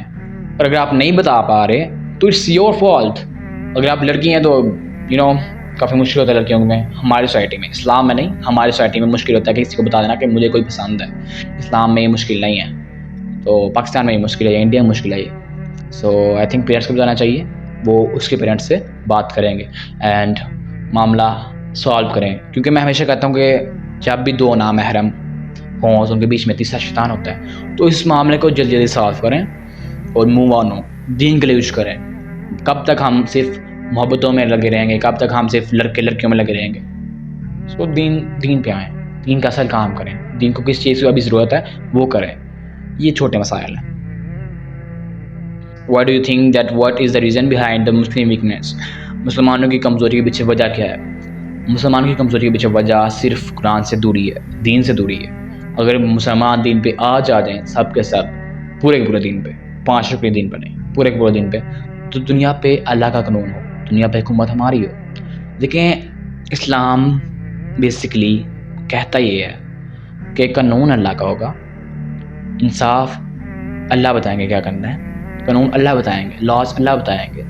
اور اگر آپ نہیں بتا پا رہے تو اٹس یور فالٹ. اگر آپ لڑکی ہیں تو کافی مشکل ہوتا ہے لڑکیوں میں، ہماری سوسائٹی میں، اسلام میں نہیں، ہماری سوسائٹی میں مشکل ہوتا ہے کہ کسی کو بتا دینا کہ مجھے کوئی پسند ہے. اسلام میں یہ مشکل نہیں ہے، تو پاکستان میں یہ مشکل ہے یا انڈیا میں مشکل ہے یہ. سو آئی تھنک پیرنٹس کو بتانا چاہیے، وہ اس کے پیرنٹس سے بات کریں گے اینڈ معاملہ سالو کریں. کیونکہ میں ہمیشہ کہتا ہوں کہ جب بھی دو نامحرم ہوں تو ان کے بیچ میں تیسرا شیطان ہوتا ہے. تو اس معاملے کو جلدی جلدی سالو کریں اور موو آن ہو، دین کے لیے یوز کریں. کب تک ہم صرف محبتوں میں لگے رہیں گے، کب تک ہم صرف لڑکیوں میں لگے رہیں گے. سو دین پہ آئیں، دین کا اصل کام کریں. دین کو کس چیز کی ابھی ضرورت ہے وہ کریں. یہ چھوٹے مسائل ہیں. What do you think that what is the reason behind the Muslim weakness؟ مسلمانوں کی کمزوری کے پیچھے وجہ کیا ہے؟ مسلمانوں کی کمزوری کے پیچھے وجہ صرف قرآن سے دوری ہے، دین سے دوری ہے. اگر مسلمان دین پہ آ جائیں سب کے سب، پورے دین پہ، 5 روپے دین پہ نہیں، پورے دین پہ، تو دنیا پہ اللہ کا قانون ہو، دنیا پہ حکومت ہماری ہو. دیکھیں اسلام بیسکلی کہتا یہ ہے کہ قانون اللہ کا ہوگا، انصاف اللہ بتائیں گے کیا کرنا ہے، قانون اللہ بتائیں گے، لاز اللہ بتائیں گے،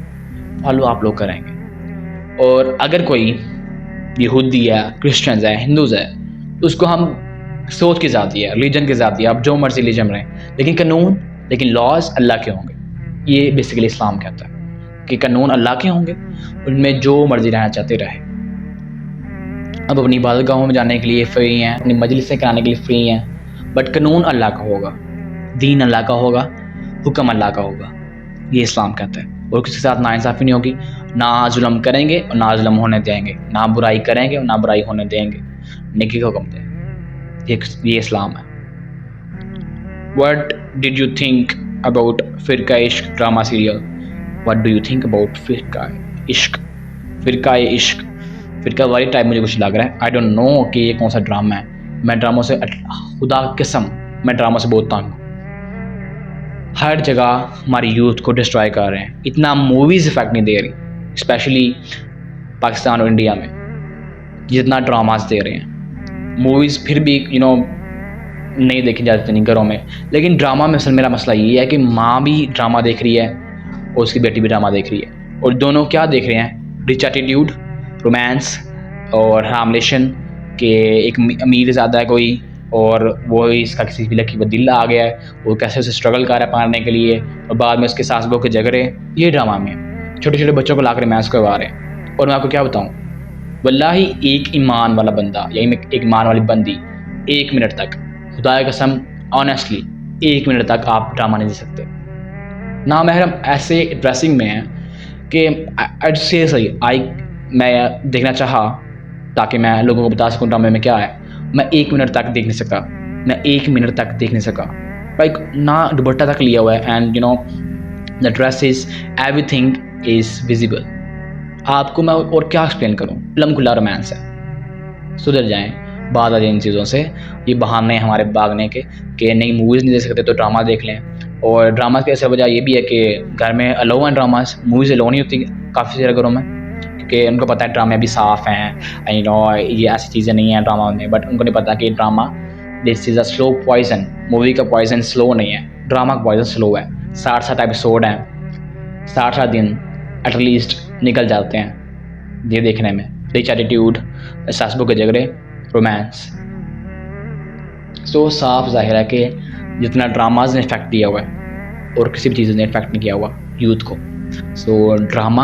فالو آپ لوگ کریں گے. اور اگر کوئی یہودی ہے، کرسچنز ہے، ہندوز ہے، تو اس کو ہم سوچ کی ذاتی ہے، ریلیجن کی ذاتی ہے، آپ جو مرضی ریلیجن رہیں، لیکن لاز اللہ کے ہوں گے. یہ بیسیکلی اسلام کہتا ہے کہ قانون اللہ کے ہوں گے، ان میں جو مرضی رہنا چاہتے رہے. اب اپنی عبادت گاہوں میں جانے کے لیے فری ہیں، اپنی مجلسیں کرانے کے لیے فری ہیں، بٹ قانون اللہ کا ہوگا، دین اللہ کا ہوگا، حکم اللہ کا ہوگا. یہ اسلام کہتا ہے. اور کسی کے ساتھ ناانصافی نہیں ہوگی، نہ ظلم کریں گے اور نہ ظلم ہونے دیں گے، نہ برائی کریں گے اور نہ برائی ہونے دیں گے، نیکی کا حکم دیں. یہ اسلام ہے. What did you think about فرقہ عشق drama serial? What do you think about فرقہ عشق؟ فرقہ والی ٹائپ مجھے کچھ لگ رہا ہے. I don't know کہ یہ کون سا ڈرامہ ہے. میں ڈراموں سے خدا قسم میں ڈراموں سے بہت تنگ ہوں. ہر جگہ ہماری یوتھ کو ڈسٹرائے کر رہے ہیں. اتنا موویز افیکٹ نہیں دے رہی، اسپیشلی پاکستان اور انڈیا میں، جتنا ڈراماز دے رہے ہیں. موویز پھر بھی نہیں دیکھی جاتی نہیں گھروں میں، لیکن ڈرامہ میں اصل میرا مسئلہ یہ ہے کہ ماں بھی ڈرامہ دیکھ رہی ہے اور اس کی بیٹی بھی ڈرامہ دیکھ رہی ہے، اور دونوں کیا دیکھ رہے ہیں؟ رچ ایٹیٹیوڈ، رومانس اور ہاملیشن، کہ ایک امیر زیادہ ہے کوئی اور وہ اس کا کسی بھی لڑکی پر دل آ گیا ہے، وہ کیسے اسے اسٹرگل کر رہا ہے پانے کے لیے، اور بعد میں اس کے ساس بہو کے جھگڑے. یہ ڈرامہ میں چھوٹے چھوٹے بچوں کو لا کر رومانس کروا رہے ہیں. اور میں آپ کو کیا بتاؤں، واللہ ایک ایمان والا بندہ یا ایک ایمان والی بندی 1 منٹ تک، خدا کی قسم آنیسٹلی 1 منٹ تک آپ ڈرامہ نہیں دے سکتے. نامحرم ایسے ڈریسنگ میں ہیں کہ میں دیکھنا چاہا تاکہ میں لوگوں کو بتا سکوں ڈرامے میں کیا ہے، میں 1 منٹ تک دیکھ نہیں سکا. میں 1 منٹ تک دیکھ نہیں سکا. لائک نہ دوپٹہ تک لیا ہوا ہے، and the dress is every thing is visible. آپ کو میں اور کیا ایکسپلین کروں؟ کھلم کھلا رومانس ہے. سدھر جائیں، بعد آ جائیں ان چیزوں سے. یہ بہانے ہمارے بھاگنے کے کہ نئی موویز نہیں دیکھ سکتے تو ڈرامہ دیکھ لیں. اور ڈرامہ کی ایسا وجہ یہ بھی ہے کہ گھر میں الاؤ ہیں ڈراماز، موویز الاؤ نہیں ہوتی کافی سارے گھروں میں، کہ ان کو پتہ ہے ڈرامے ابھی صاف ہیں، یہ ایسی چیزیں نہیں ہیں ڈرامہ میں، بٹ ان کو نہیں پتہ کہ ڈرامہ دس از اے سلو پوائزن. مووی کا پوائزن سلو نہیں ہے، ڈرامہ کا پوائزن سلو ہے. 60 ایپیسوڈ ہیں، 60 دن ایٹ لیسٹ نکل جاتے ہیں یہ دیکھنے میں. رچ ایٹیٹیوڈ، ساسبو کے جھگڑے، رومانس. سو صاف ظاہر ہے کہ جتنا ڈراماز نے افیکٹ دیا ہوا ہے اور کسی بھی چیز نے افیکٹ نہیں کیا ہوا یوتھ کو. سو ڈرامہ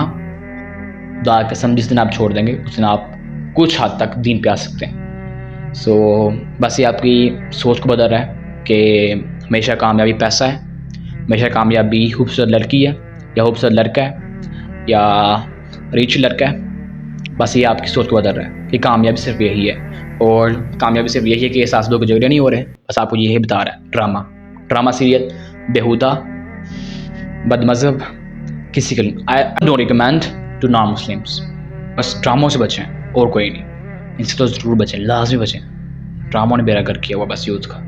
خدا کی قسم جس دن آپ چھوڑ دیں گے اس دن آپ کچھ حد تک دین پہ آ سکتے ہیں. سو بس یہ آپ کی سوچ کو بدل رہا ہے کہ ہمیشہ کامیابی پیسہ ہے، ہمیشہ کامیابی خوبصورت لڑکی ہے یا خوبصورت لڑکا ہے یا ریچ لڑکا ہے. بس یہ آپ کی سوچ کو بدل رہا ہے کہ کامیابی صرف یہی ہے، اور کامیابی صرف یہی ہے کہ احساس دو کے جھگڑے نہیں ہو رہے. بس آپ کو یہی بتا رہا ہے ڈرامہ سیریل بیہودہ بد مذہب کسی کے I don't recommend to non Muslims. بس ڈراموں سے بچیں اور کوئی نہیں، ان سے تو ضرور بچیں، لازمی بچیں. ڈراموں نے بیڑا گرک کیا ہوا بس یوتھ کا.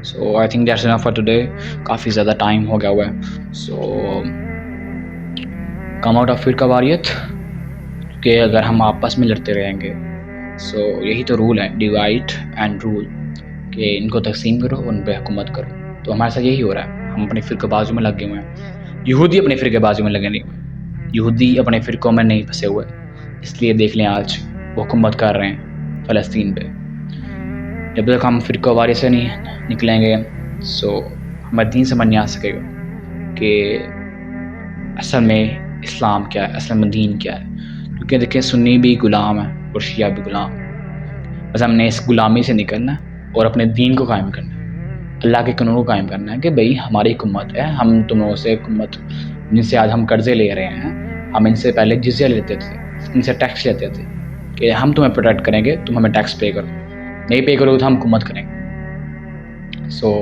So I think that's enough for today. کافی زیادہ ٹائم ہو گیا ہوا ہے. سو کم آؤٹ آف فرقہ واریت، کہ اگر ہم آپس میں لڑتے رہیں گے، سو یہی تو رول ہے، ڈیوائڈ اینڈ رول، کہ ان کو تقسیم کرو اور ان پہ حکومت کرو. تو ہمارے ساتھ یہی ہو رہا ہے، ہم اپنے فرقہ بازی میں لگے ہوئے ہیں. یہودی اپنے فرقہ بازی میں لگے نہیں ہوئے، یہودی اپنے فرقوں میں نہیں پھنسے ہوئے. اس لیے دیکھ لیں آج وہ حکومت کر رہے ہیں فلسطین پہ. جب تک ہم فرقہ واری سے نہیں نکلیں گے سو ہمارے دین سمجھ نہیں آ سکے گا کہ اصل میں اسلام کیا ہے، اصل میں دین کیا ہے. کیونکہ دیکھیں سنی بھی غلام ہے اور شیعہ بھی غلام ہے. بس ہم نے اس غلامی سے نکلنا ہے اور اپنے دین کو قائم کرنا ہے، اللہ کے قانون کو قائم کرنا ہے کہ بھئی ہماری حکومت ہے. ہم تمہوں سے حکومت جن سے آج ہم قرضے لے رہے ہیں، ہم ان سے پہلے جزیہ لیتے تھے، ان سے ٹیکس لیتے تھے کہ ہم تمہیں پروٹیکٹ کریں گے، تم ہمیں ٹیکس پے کرو، نہیں پے کرو تو ہم حکومت کریں گے. سو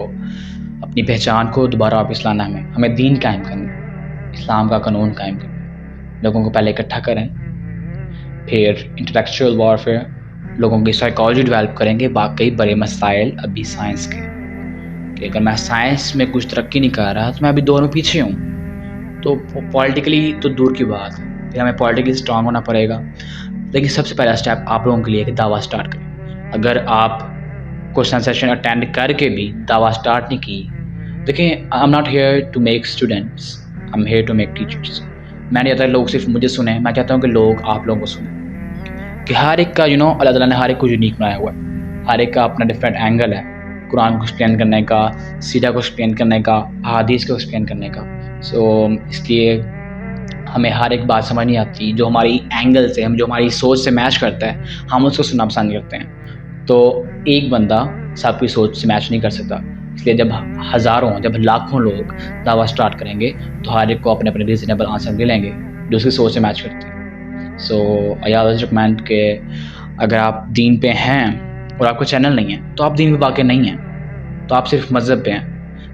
اپنی پہچان کو دوبارہ واپس لانا ہے، ہمیں دین قائم کرنا ہے، اسلام کا قانون قائم کرنا ہے. لوگوں کو پہلے اکٹھا کریں، پھر انٹلیکچوئل وارفیئر، لوگوں کی سائیکالوجی ڈیولپ کریں گے. باقی بڑے مسائل ابھی سائنس کے، کہ اگر میں سائنس میں کچھ ترقی نہیں کر رہا تو میں ابھی دور میں پیچھے ہوں. تو پولیٹیکلی تو دور کی بات ہے، پھر ہمیں پولیٹیکلی اسٹرانگ ہونا پڑے گا. لیکن سب سے پہلا اسٹیپ آپ لوگوں کے لیے کہ دعویٰ اسٹارٹ کریں. اگر آپ کوشچن سیشن اٹینڈ کر کے بھی دعویٰ اسٹارٹ نہیں کی، دیکھیں I am not here to make students, I am here to make teachers. میں نہیں چاہتا لوگ صرف مجھے سنیں، میں چاہتا ہوں کہ لوگ آپ لوگوں کو سنیں. کہ ہر ایک کا اللہ تعالیٰ نے ہر ایک کو یونیک بنایا ہوا ہے، ہر ایک کا اپنا ڈفرینٹ اینگل ہے قرآن کو ایکسپلین کرنے کا، سیرہ کو ایکسپلین کرنے کا، احادیث کو ایکسپلین کرنے کا. سو اس لیے ہمیں ہر ایک بات سمجھ نہیں آتی، جو ہماری اینگل سے، جو ہماری سوچ سے میچ کرتا ہے ہم اس کو سننا پسند کرتے ہیں. تو ایک بندہ سب کی سوچ سے میچ نہیں کر سکتا. اس لیے جب ہزاروں، جب لاکھوں لوگ دعویٰ اسٹارٹ کریں گے تو ہر ایک کو اپنے اپنے ریزنیبل آنسر ملیں گے جو اس کی سوچ سے میچ کرتے ہیں. سو آئی آلویز ریکمینڈ کہ اگر آپ دین پہ ہیں اور آپ کا چینل نہیں ہے تو آپ دین پہ واقع نہیں ہیں، تو آپ صرف مذہب پہ ہیں.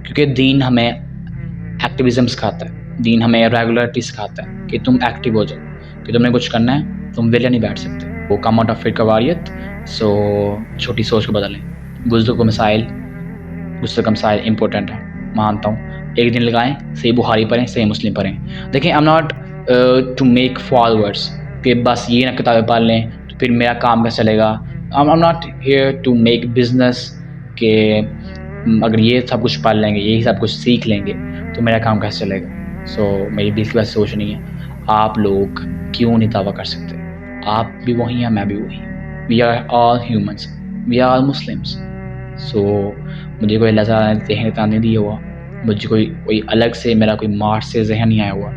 کیونکہ دین ہمیں ایکٹیویزم سکھاتا ہے، دین ہمیں ریگولرٹی سکھاتا ہے کہ تم ایکٹیو ہو جاؤ، کہ تم نے کچھ کرنا ہے، تم ویلے نہیں بیٹھ سکتے. وہ کم آؤٹ آف فرقہ واریت. سو چھوٹی سوچ کو بدلیں. گزروں کو مسائل امپورٹنٹ ہے، مانتا ہوں. ایک دن لگائیں، صحیح بخاری پڑھیں، صحیح مسلم پڑھیں. دیکھیں I am not to make followers, کہ بس یہ نہ کتابیں پڑھ لیں تو پھر میرا کام کیسے چلے گا. I am not here to make business, کہ اگر یہ سب کچھ پڑھ لیں گے، یہی سب کچھ سیکھ لیں گے تو میرا کام کیسے چلے گا. سو میری بھی اس کی ویسے سوچ نہیں ہے. آپ لوگ کیوں نہیں دعویٰ کر سکتے؟ آپ بھی وہی ہیں، میں بھی وہی. We are all humans, we are all Muslims. So مجھے کوئی اللہ تعالیٰ نے ذہن اتنا نہیں دیا ہوا، مجھے کوئی الگ سے میرا کوئی مارس سے ذہن نہیں آیا ہوا.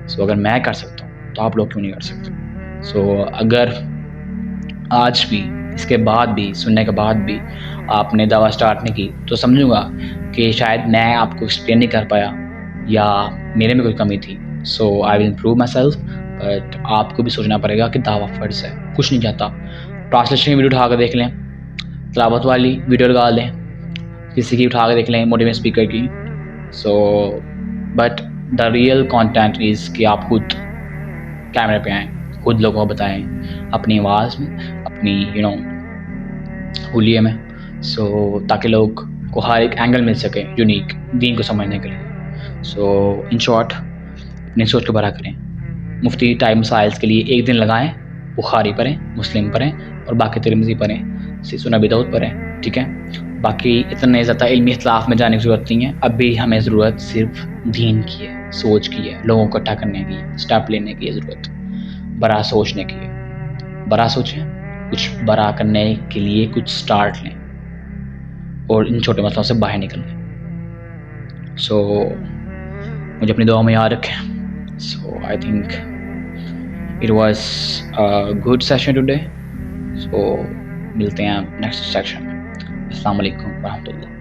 سو اگر میں کر سکتا ہوں تو آپ لوگ کیوں نہیں کر سکتے؟ سو اگر آج بھی، اس کے بعد بھی، سننے کے بعد بھی آپ نے دعویٰ اسٹارٹ نہیں کی تو سمجھوں گا کہ شاید میں آپ کو ایکسپلین نہیں کر پایا یا میرے میں کوئی کمی تھی. So I will improve myself. But آپ کو بھی سوچنا پڑے گا کہ دعویٰ فرض ہے، کچھ نہیں چاہتا. ٹرانسلیشن کی ویڈیو اٹھا کے دیکھ لیں، تلاوت والی ویڈیو لگا لیں، کسی کی اٹھا کے دیکھ لیں، موٹیویشن اسپیکر کی. So but the real content is کہ آپ خود کیمرے پہ آئیں، خود لوگوں کو بتائیں اپنی آواز میں، اپنی حلیے میں. سو تاکہ لوگ کو ہر ایک اینگل مل سکے یونیک دین کو سمجھنے کے لیے. سو ان شارٹ اپنی سوچ کو بڑا کریں. مفتی ٹائپ مسائلس کے لیے ایک دن لگائیں, بخاری پڑھیں, مسلم پڑھیں اور باقی ترمذی پڑھیں, سنن ابی داؤد پڑھیں, ٹھیک ہے. باقی اتنے زیادہ علمی اختلاف میں جانے کی ضرورت نہیں ہے. اب بھی ہمیں ضرورت صرف دین کی ہے, سوچ کی ہے, لوگوں کو اکٹھا کرنے کی ہے, اسٹیپ لینے کی ہے ضرورت, بڑا سوچنے کی ہے. بڑا سوچیں, کچھ بڑا کرنے کے لیے کچھ سٹارٹ لیں اور ان چھوٹے مسئلوں سے باہر نکلیں. سو مجھے اپنی دعا میں یاد رکھیں. So I think it was good session today. So ملتے ہیں نیکسٹ سیکشن میں. السلام علیکم ورحمۃ اللہ.